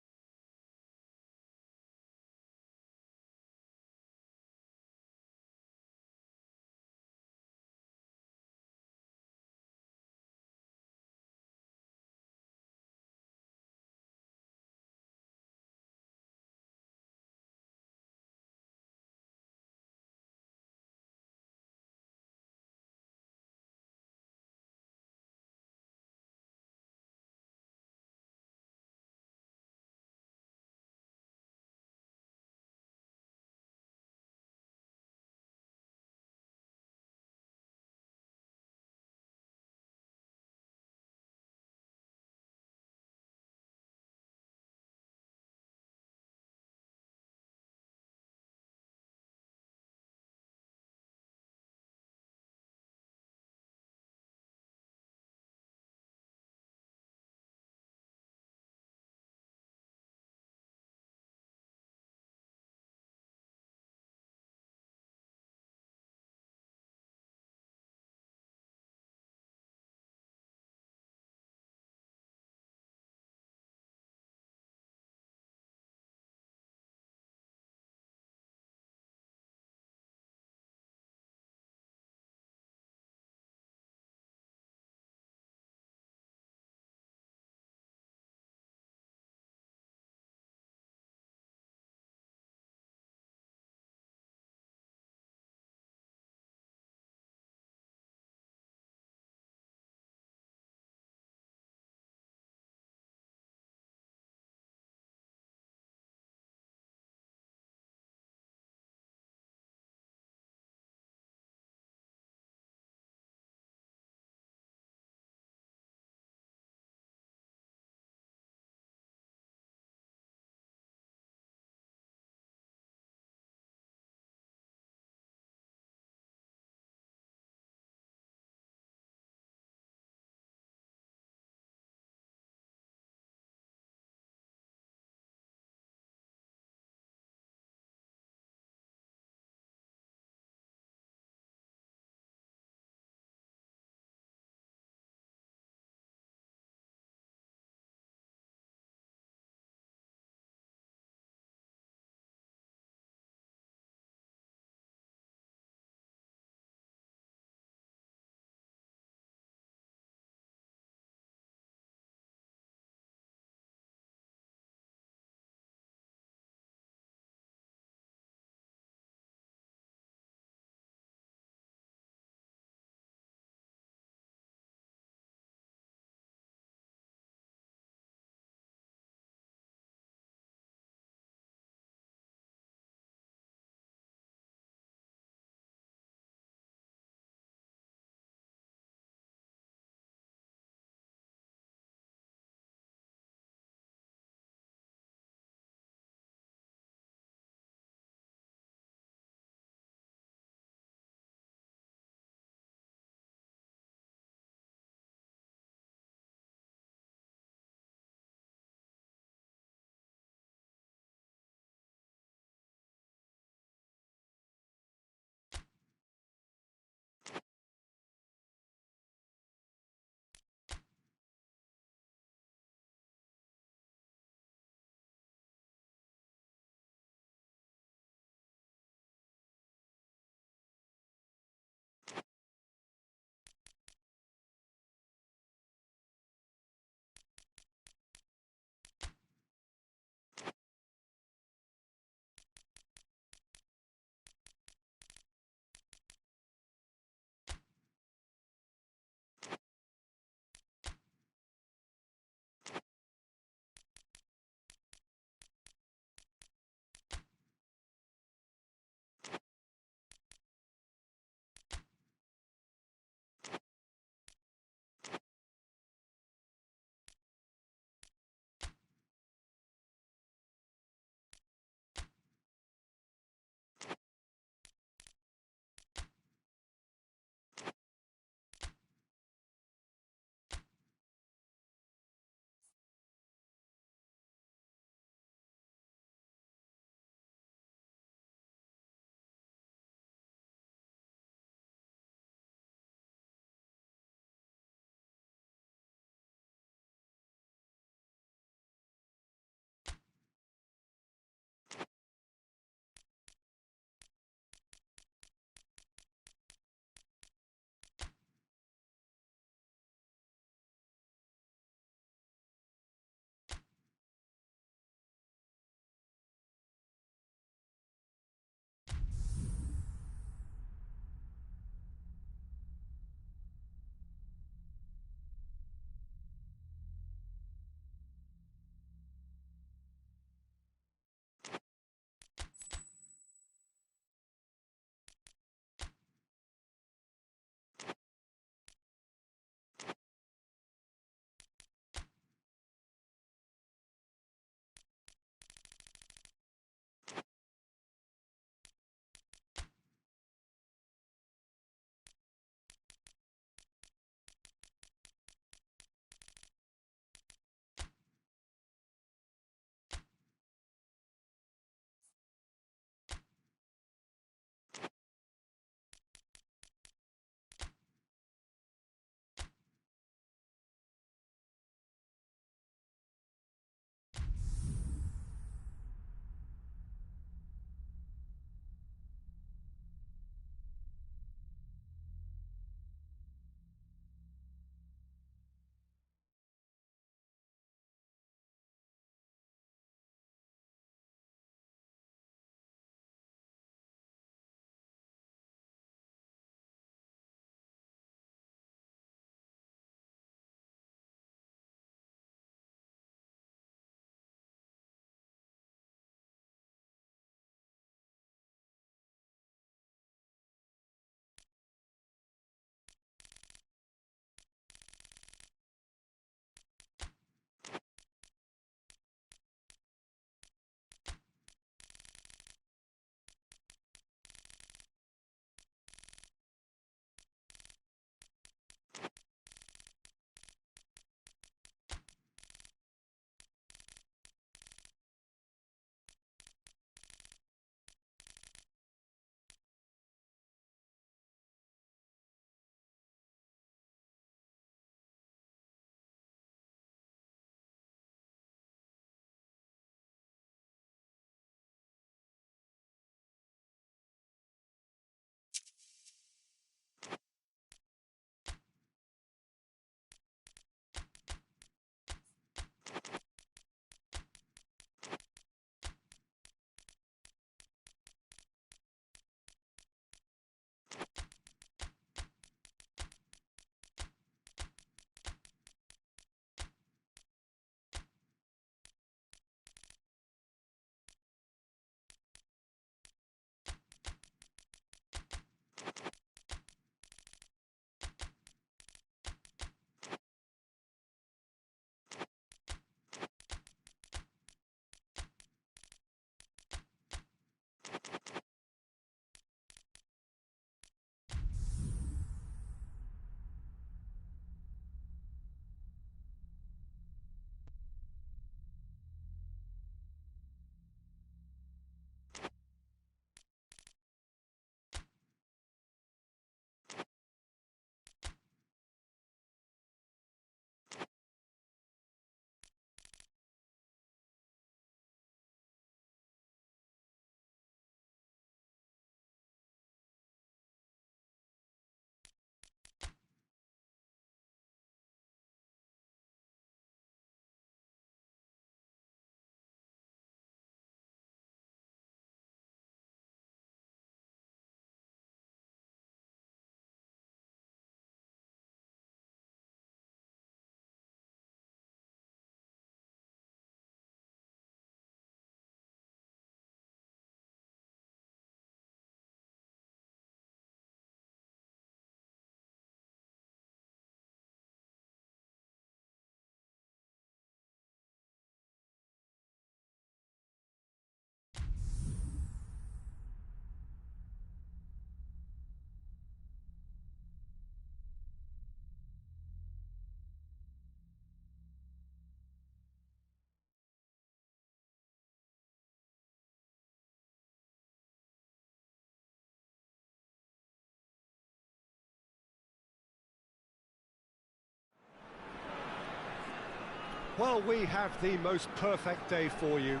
Well, we have the most perfect day for you.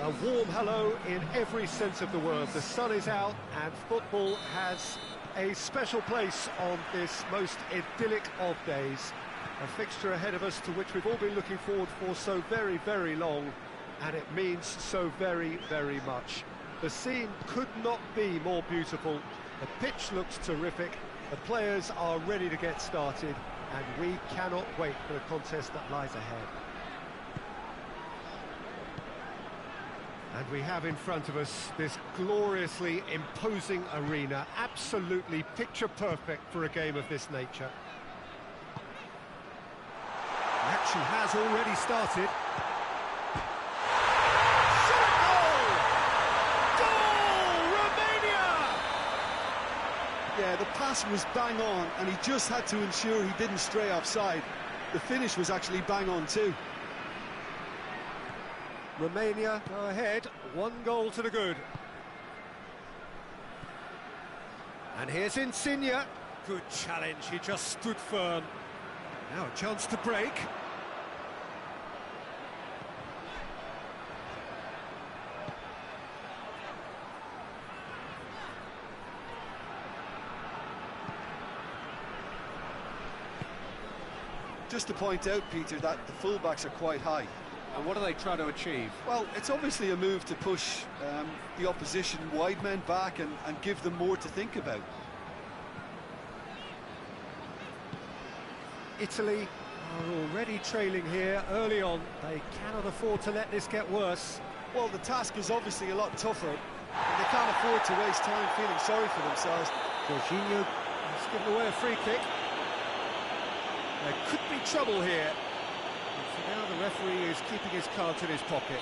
A warm hello in every sense of the word. The sun is out and football has a special place on this most idyllic of days. A fixture ahead of us to which we've all been looking forward for so very, very long, and it means so very, very much. The scene could not be more beautiful. The pitch looks terrific. The players are ready to get started, and we cannot wait for the contest that lies ahead. And we have in front of us this gloriously imposing arena, absolutely picture perfect for a game of this nature. The action has already started. Shot goal! Goal! Romania! Yeah, the pass was bang on, and he just had to ensure he didn't stray offside. The finish was actually bang on too. Romania go ahead, 1 goal to the good. And here's Insigne. Good challenge, he just stood firm. Now a chance to break. Just to point out, Peter, that the fullbacks are quite high. And what are they trying to achieve? Well, it's obviously a move to push the opposition wide men back and give them more to think about. Italy are already trailing here early on. They cannot afford to let this get worse. Well, the task is obviously a lot tougher, and they can't afford to waste time feeling sorry for themselves. Jorginho has given away a free kick. There could be trouble here. And for now the referee is keeping his cards in his pocket.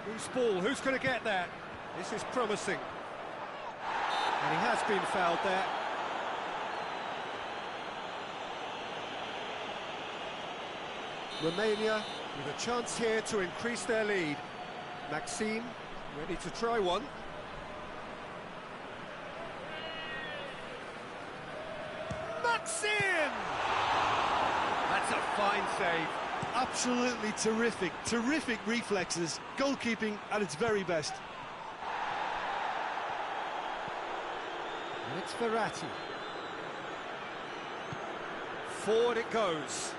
Loose ball, who's going to get that? This is promising. And he has been fouled there. Romania with a chance here to increase their lead. Maxime ready to try one. Maxime! That's a fine save. Absolutely terrific, terrific reflexes, goalkeeping at its very best. And it's Verratti. Forward it goes.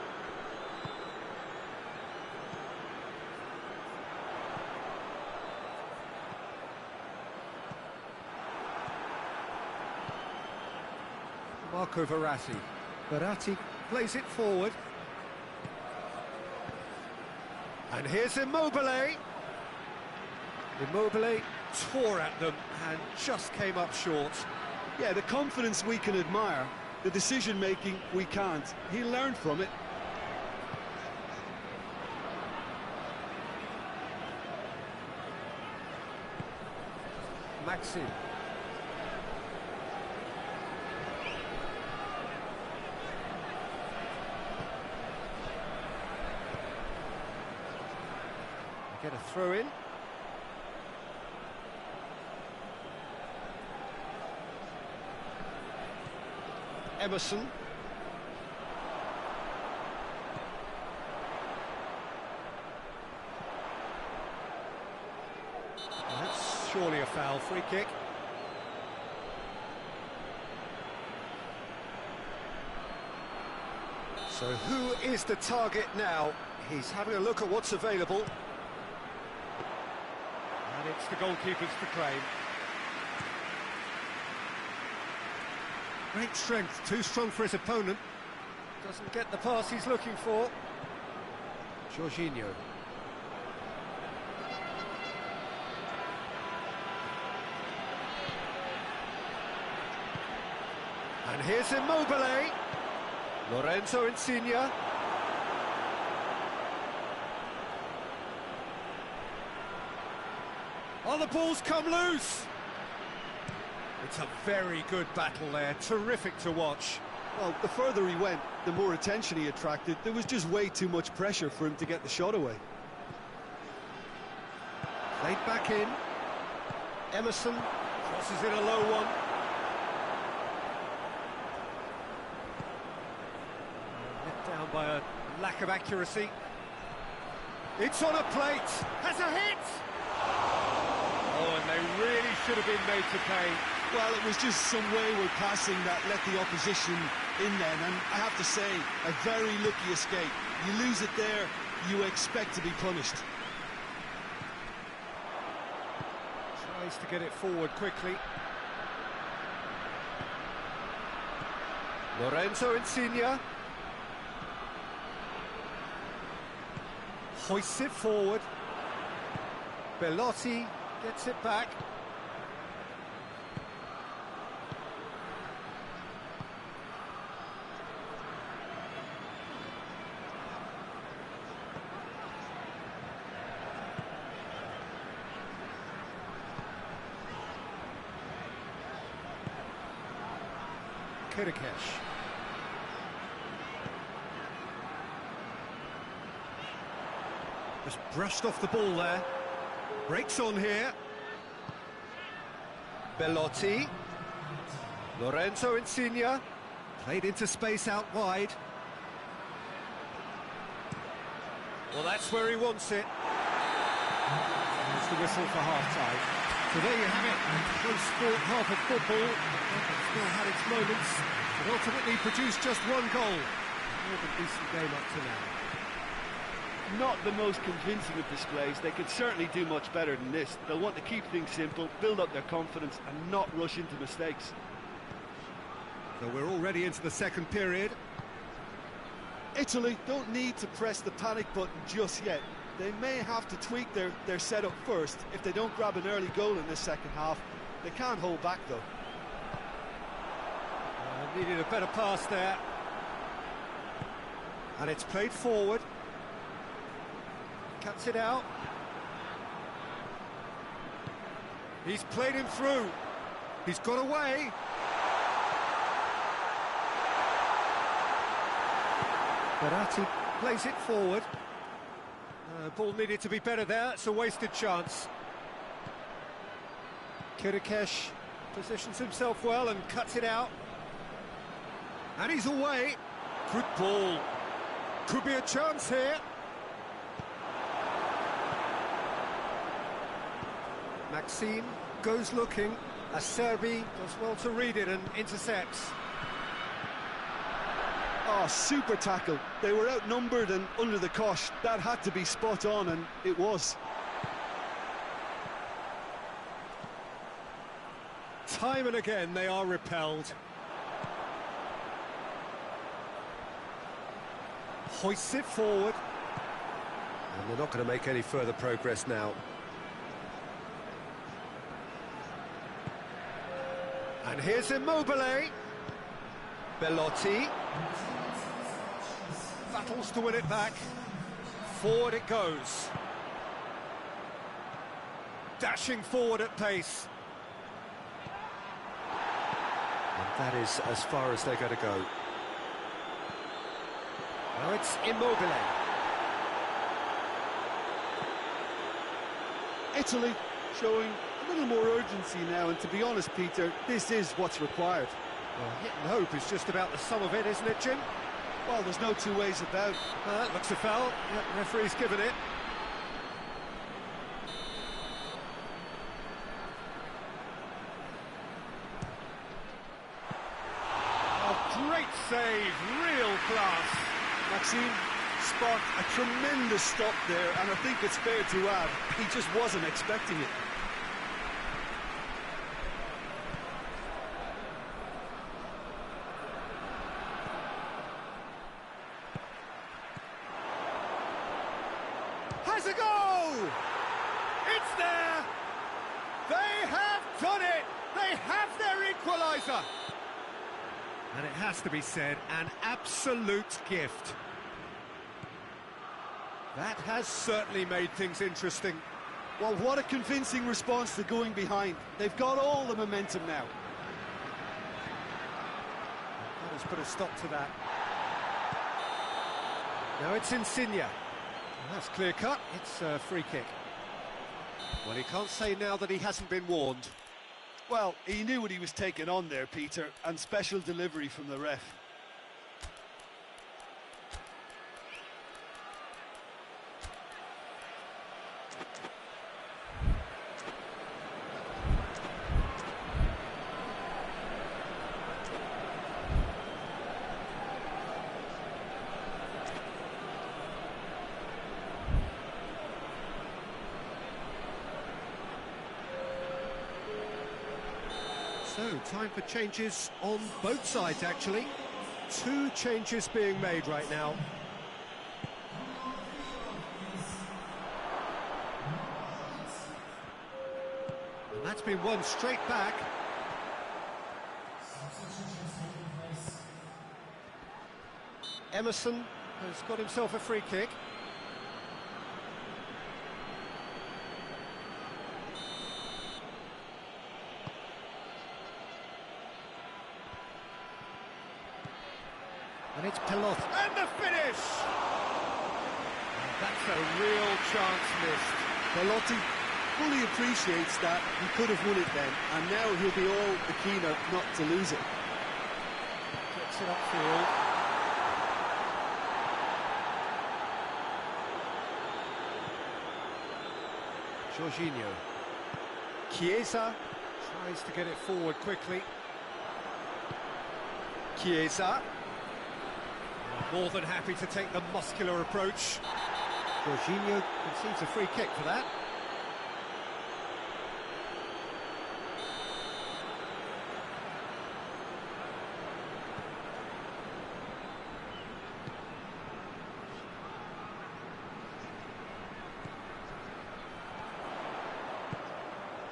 Marco Verratti. Verratti plays it forward. And here's Immobile. Immobile tore at them and just came up short. Yeah, the confidence we can admire, the decision-making we can't. He learned from it. Maxime. Get a throw in. Emerson. That's surely a foul. Free kick. So who is the target now? He's having a look at what's available. And it's the goalkeepers to claim. Great strength, too strong for his opponent. Doesn't get the pass he's looking for. Jorginho. And here's Immobile. Lorenzo Insigne. Oh, the ball's come loose. It's a very good battle there, terrific to watch. Well, the further he went, the more attention he attracted. There was just way too much pressure for him to get the shot away. Played back in. Emerson crosses in a low one. Let down by a lack of accuracy. It's on a plate. Has a hit! Oh, and they really should have been made to pay. Well, it was just some wayward passing that let the opposition in then, and I have to say, a very lucky escape. You lose it there, you expect to be punished. Tries to get it forward quickly. Lorenzo Insigne. Hoists it forward. Belotti gets it back. Kirikesh. Just brushed off the ball there. Breaks on here. Belotti. Lorenzo Insigne. Played into space out wide. Well, that's where he wants it. There's the whistle for half-time. So there you have it. Close sport half of football. It's still had its moments, but ultimately produced just one goal. More than decent game up to now. Not the most convincing of displays. They could certainly do much better than this. They'll want to keep things simple, build up their confidence and not rush into mistakes. So we're already into the second period. Italy don't need to press the panic button just yet. They may have to tweak their setup first. If they don't grab an early goal in this second half, they can't hold back though. Needed a better pass there. And it's played forward. Cuts it out. He's played him through. He's got away. Berratti plays it forward. Ball needed to be better there. It's a wasted chance. Kirikesh positions himself well and cuts it out. And he's away. Good ball. Could be a chance here. Maxime goes looking. Acerbi does well to read it and intercepts. Oh, super tackle. They were outnumbered and under the cosh. That had to be spot on, and it was. Time and again they are repelled. Hoists it forward. And they're not going to make any further progress now. And here's Immobile. Belotti. Battles to win it back. Forward it goes. Dashing forward at pace. And that is as far as they're going to go. Now it's Immobile. Italy showing a little more urgency now, and to be honest, Peter, this is what's required. Well, hit and hope is just about the sum of it, isn't it, Jim? Well, there's no two ways about it. That looks a foul. Yeah, referee's given it. Oh, great save, real class. Maxime sparked a tremendous stop there, and I think it's fair to add, he just wasn't expecting it. Has a go! It's there! They have done it! They have their equaliser! And it has to be said, an absolute gift. That has certainly made things interesting. Well, what a convincing response to going behind. They've got all the momentum now. That has put a stop to that. Now it's Insigne. That's clear cut. It's a free kick. Well, he can't say now that he hasn't been warned. Well, he knew what he was taking on there, Peter, and special delivery from the ref. So, time for changes on both sides, actually. 2 changes being made right now. And that's been won straight back. Emerson has got himself a free kick. And it's Pelot. And the finish! That's a real chance missed. Belotti fully appreciates that. He could have won it then, and now he'll be all the keener not to lose it. Gets it upfield. Jorginho. Chiesa tries to get it forward quickly. Chiesa. More than happy to take the muscular approach. Jorginho concedes a free kick for that.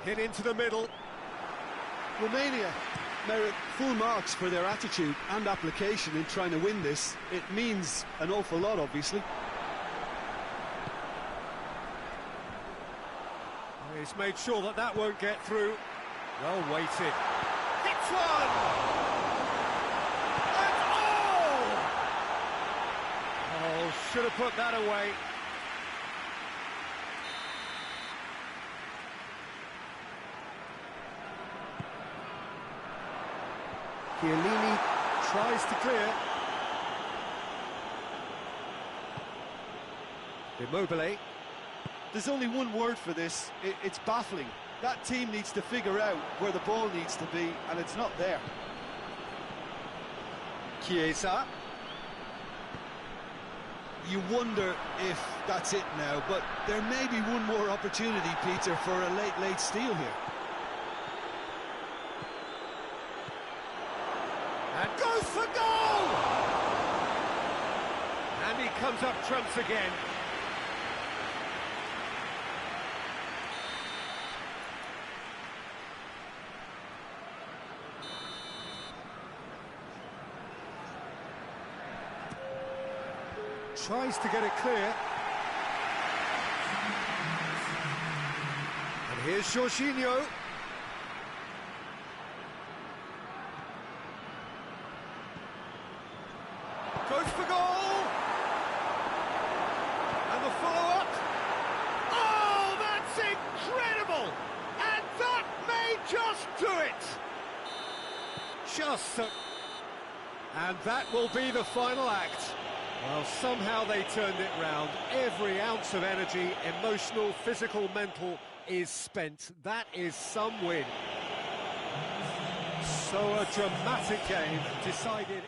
Hit into the middle. Romania merit full marks for their attitude and application in trying to win this. It means an awful lot, obviously. He's made sure that that won't get through. Well weighted. Hits one! That's all! Oh, should have put that away. Chiellini tries to clear. Immobile. There's only one word for this. It's baffling. That team needs to figure out where the ball needs to be, and it's not there. Chiesa. You wonder if that's it now, but there may be one more opportunity, Peter, for a late steal here. And goes for goal! And he comes up trumps again. Tries to get it clear. And here's Jorginho. Goes for goal! And the follow-up. Oh, that's incredible! And that may just do it! Just so... And that will be the final act. Well, somehow they turned it round. Every ounce of energy, emotional, physical, mental, is spent. That is some win. So a dramatic game decided...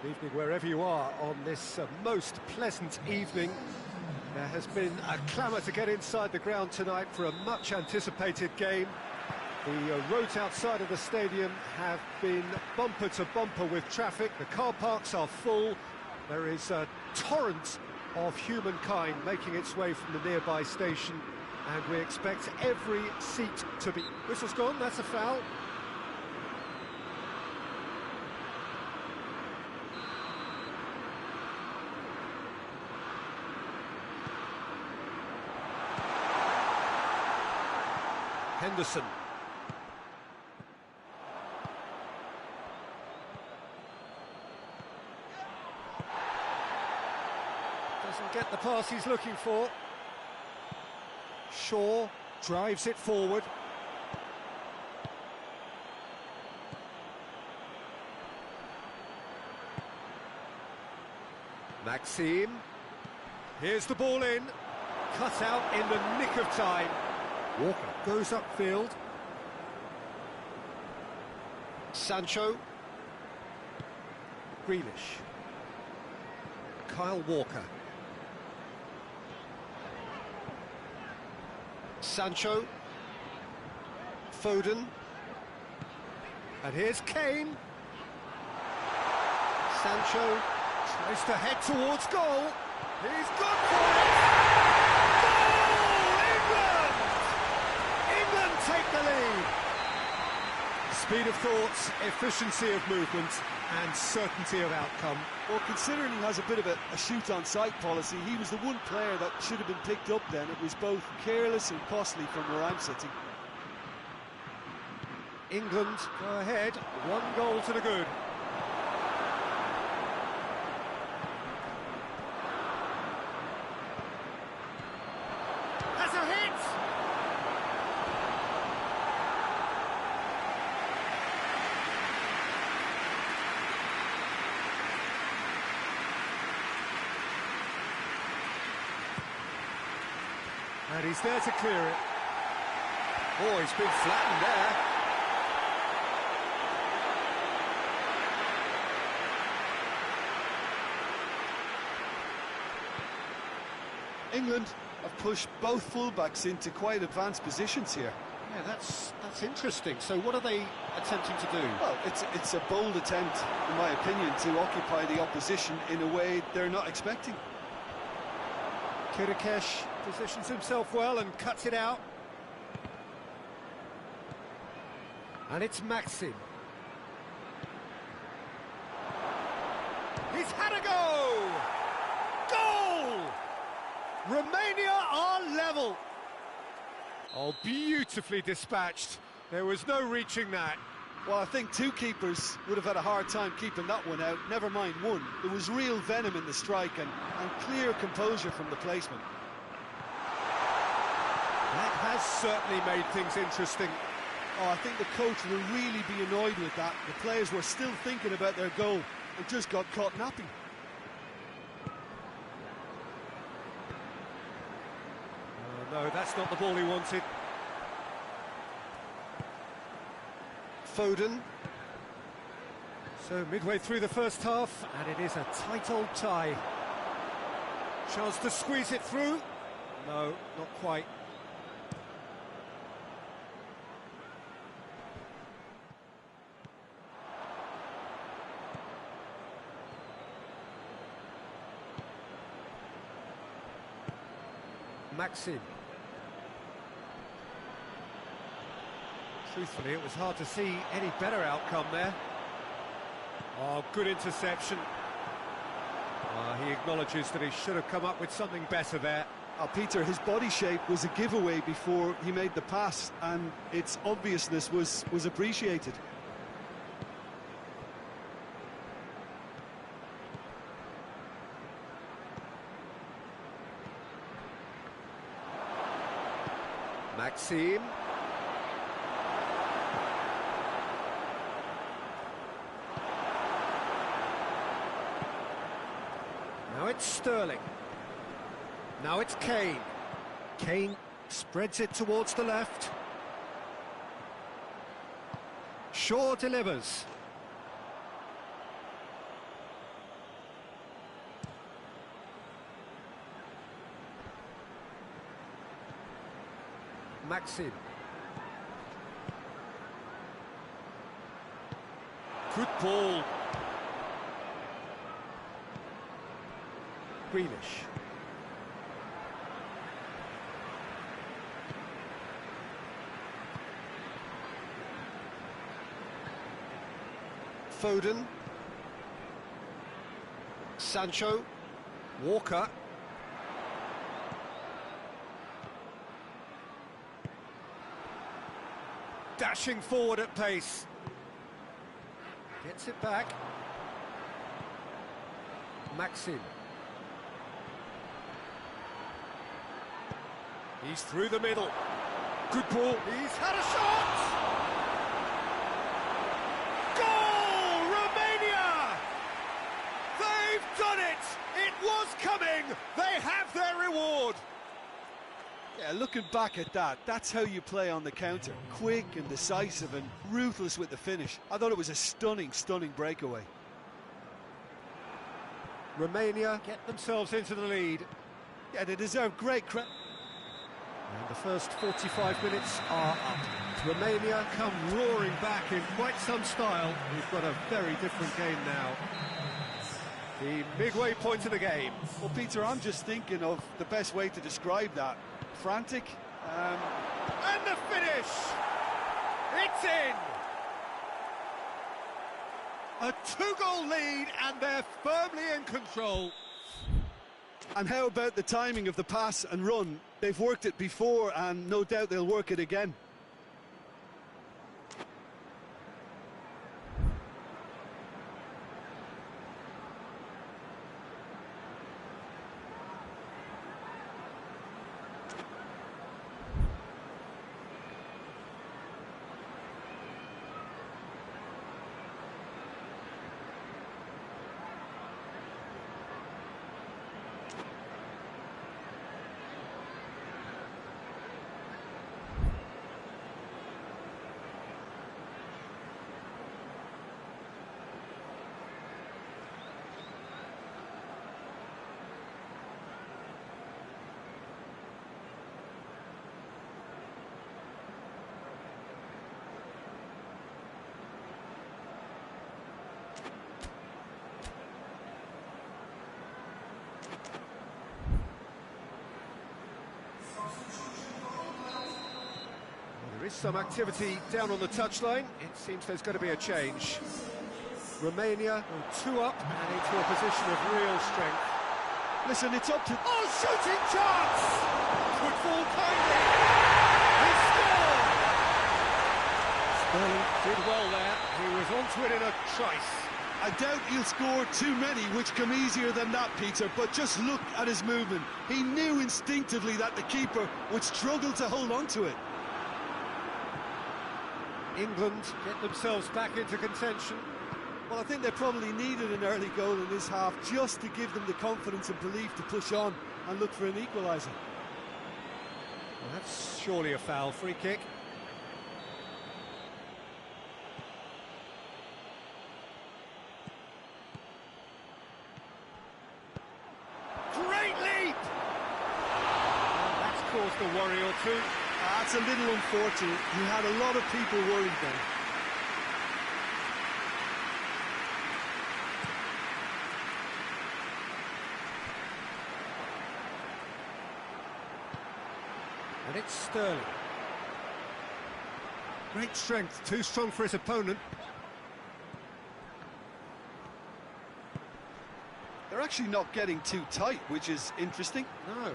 Evening wherever you are on this most pleasant evening. There has been a clamour to get inside the ground tonight for a much anticipated game. The roads outside of the stadium have been bumper to bumper with traffic. The car parks are full. There is a torrent of humankind making its way from the nearby station, and we expect every seat to be... Whistle's gone, that's a foul. Henderson. Doesn't get the pass he's looking for. Shaw drives it forward. Maxime. Here's the ball in. Cut out in the nick of time. Walker goes upfield. Sancho. Grealish. Kyle Walker. Sancho. Foden. And here's Kane. Sancho tries to head towards goal. He's gone for it! Goal! England! England take the lead. Speed of thoughts, efficiency of movement, and certainty of outcome. Well, considering he has a bit of a shoot-on-sight policy, he was the one player that should have been picked up then. It was both careless and costly from where I'm sitting. England go ahead, 1 goal to the good. Has a hit! And he's there to clear it. Oh, he's been flattened there. England have pushed both fullbacks into quite advanced positions here. Yeah, that's interesting. So what are they attempting to do? Well, it's a bold attempt, in my opinion, to occupy the opposition in a way they're not expecting. Kirikesh positions himself well and cuts it out. And it's Maxim. He's had a go! Goal! Romania are level. Oh, beautifully dispatched. There was no reaching that. Well, I think 2 keepers would have had a hard time keeping that one out, never mind 1. There was real venom in the strike and clear composure from the placement. That has certainly made things interesting. Oh, I think the coach will really be annoyed with that. The players were still thinking about their goal and just got caught napping. Oh, no, that's not the ball he wanted. Foden. So midway through the first half, and it is a tight old tie. Chance to squeeze it through. No, not quite. Maxim. Truthfully, it was hard to see any better outcome there. Oh, good interception. He acknowledges that he should have come up with something better there. Peter, his body shape was a giveaway before he made the pass, and its obviousness was appreciated. Maxime. Now it's Sterling. Now it's Kane. Kane spreads it towards the left. Shaw delivers. Maxim. Good ball. Grealish. Foden. Sancho. Walker. Dashing forward at pace. Gets it back. Maxim. He's through the middle. Good ball. He's had a shot! Goal! Romania! They've done it! It was coming! They have their reward! Yeah, looking back at that, that's how you play on the counter. Quick and decisive and ruthless with the finish. I thought it was a stunning, stunning breakaway. Romania get themselves into the lead. Yeah, they deserve great credit. And the first 45 minutes are up. Romania come roaring back in quite some style. We've got a very different game now. The midway point of the game. Well, Peter, I'm just thinking of the best way to describe that. Frantic. And the finish! It's in! A two-goal lead, and they're firmly in control. And how about the timing of the pass and run? They've worked it before, and no doubt they'll work it again. There is some activity down on the touchline. It seems there's going to be a change. Romania two up and into a position of real strength. Listen, it's up to... Oh, shooting chance! Could fall kindly. He scored! Sterling did well there. He was onto it in a trice. I doubt he'll score too many, which come easier than that, Peter, but just look at his movement. He knew instinctively that the keeper would struggle to hold on to it. England get themselves back into contention. Well, I think they probably needed an early goal in this half just to give them the confidence and belief to push on and look for an equaliser. Well, that's surely a foul. Free kick. Great leap! And that's caused a worry or two. That's a little unfortunate. You had a lot of people worried then. And it's Sterling. Great strength, too strong for his opponent. They're actually not getting too tight, which is interesting. No.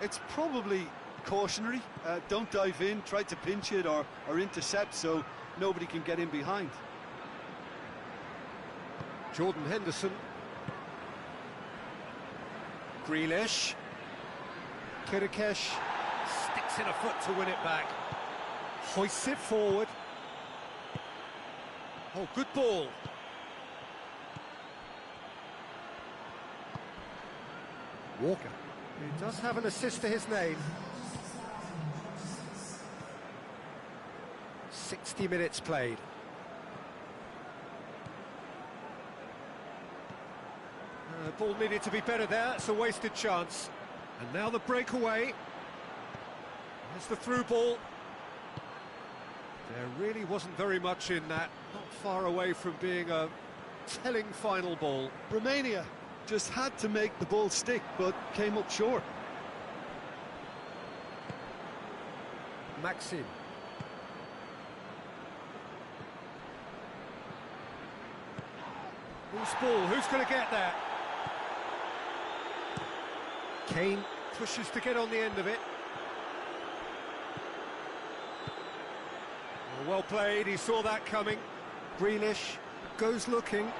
It's probably cautionary. Don't dive in, try to pinch it or intercept so nobody can get in behind. Jordan Henderson. Grealish. Kirikesh sticks in a foot to win it back. Hoists it forward. Oh, good ball. Walker. He does have an assist to his name. 60 minutes played. The ball needed to be better there. It's a wasted chance. And now the breakaway. There's the through ball. There really wasn't very much in that, not far away from being a telling final ball. Romania just had to make the ball stick, but came up short. Maxim. Loose ball, who's going to get that? Kane pushes to get on the end of it. Well played, he saw that coming. Grealish goes looking.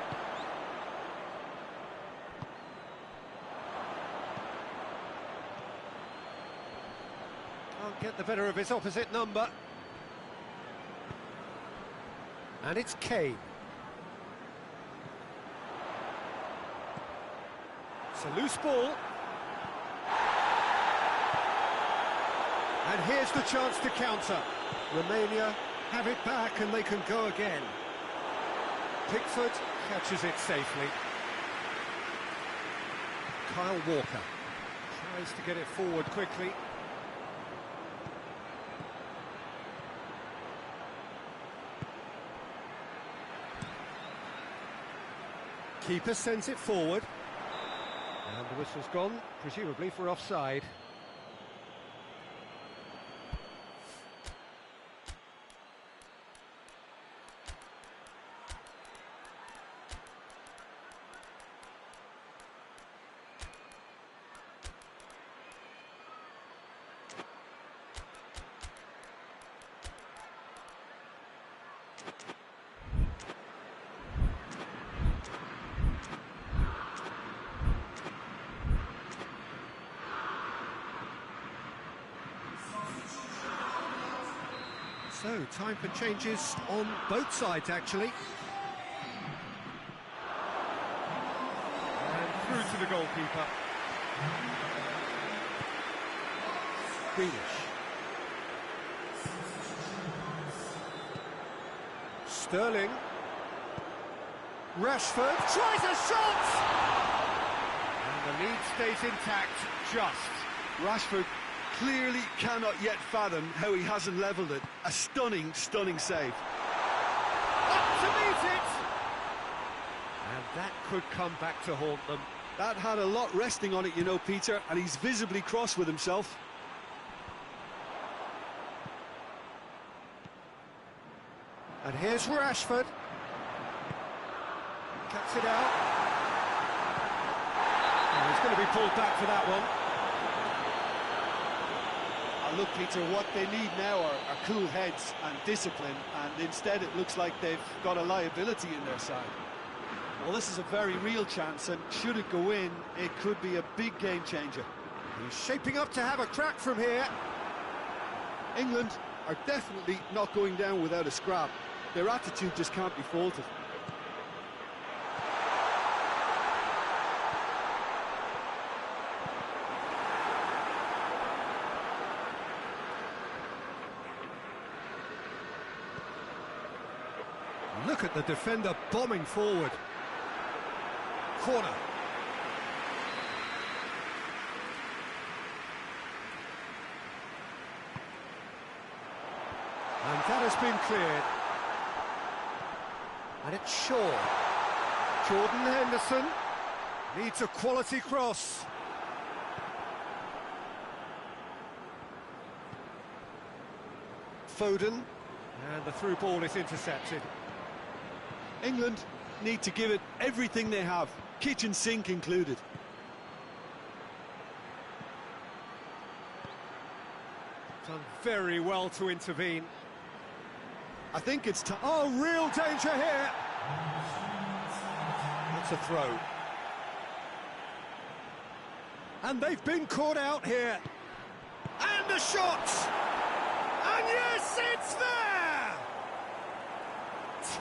Can't get the better of his opposite number. And it's Kane. It's a loose ball. And here's the chance to counter. Romania have it back and they can go again. Pickford catches it safely. Kyle Walker tries to get it forward quickly. Keeper sends it forward. And the whistle's gone, presumably for offside. So, time for changes on both sides, actually. And through to the goalkeeper. Grealish. Sterling. Rashford tries a shot! And the lead stays intact, just. Rashford clearly cannot yet fathom how he hasn't levelled it. A stunning, stunning save. Up to meet it! And that could come back to haunt them. That had a lot resting on it, you know, Peter, and he's visibly cross with himself. And here's Rashford. Cuts it out. And he's going to be pulled back for that one. Look, Peter, what they need now are cool heads and discipline, and instead it looks like they've got a liability in their side. Well, this is a very real chance, and should it go in, it could be a big game changer. He's shaping up to have a crack from here. England are definitely not going down without a scrap. Their attitude just can't be faulted. Look at the defender bombing forward. Corner. And that has been cleared. And it's Shaw. Jordan Henderson needs a quality cross. Foden. And the through ball is intercepted. England need to give it everything they have, kitchen sink included. Done very well to intervene. I think it's time. Oh, real danger here. That's a throw. And they've been caught out here. And a shot! And yes, it's there!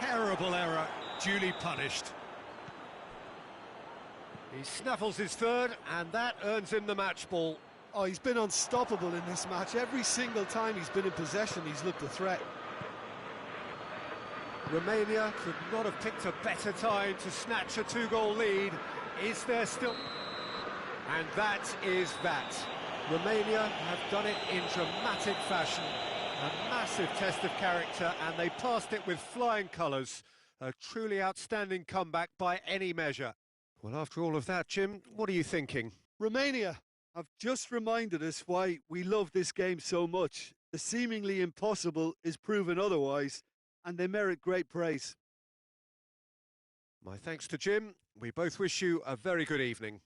Terrible error, duly punished. He snaffles his third, and that earns him the match ball. Oh, he's been unstoppable in this match. Every single time he's been in possession, he's looked a threat. Romania could not have picked a better time to snatch a two-goal lead. Is there still... And that is that. Romania have done it in dramatic fashion, A massive test of character, and they passed it with flying colours. A truly outstanding comeback by any measure. Well, after all of that, Jim, what are you thinking? Romania have just reminded us why we love this game so much. The seemingly impossible is proven otherwise, and they merit great praise. My thanks to Jim. We both wish you a very good evening.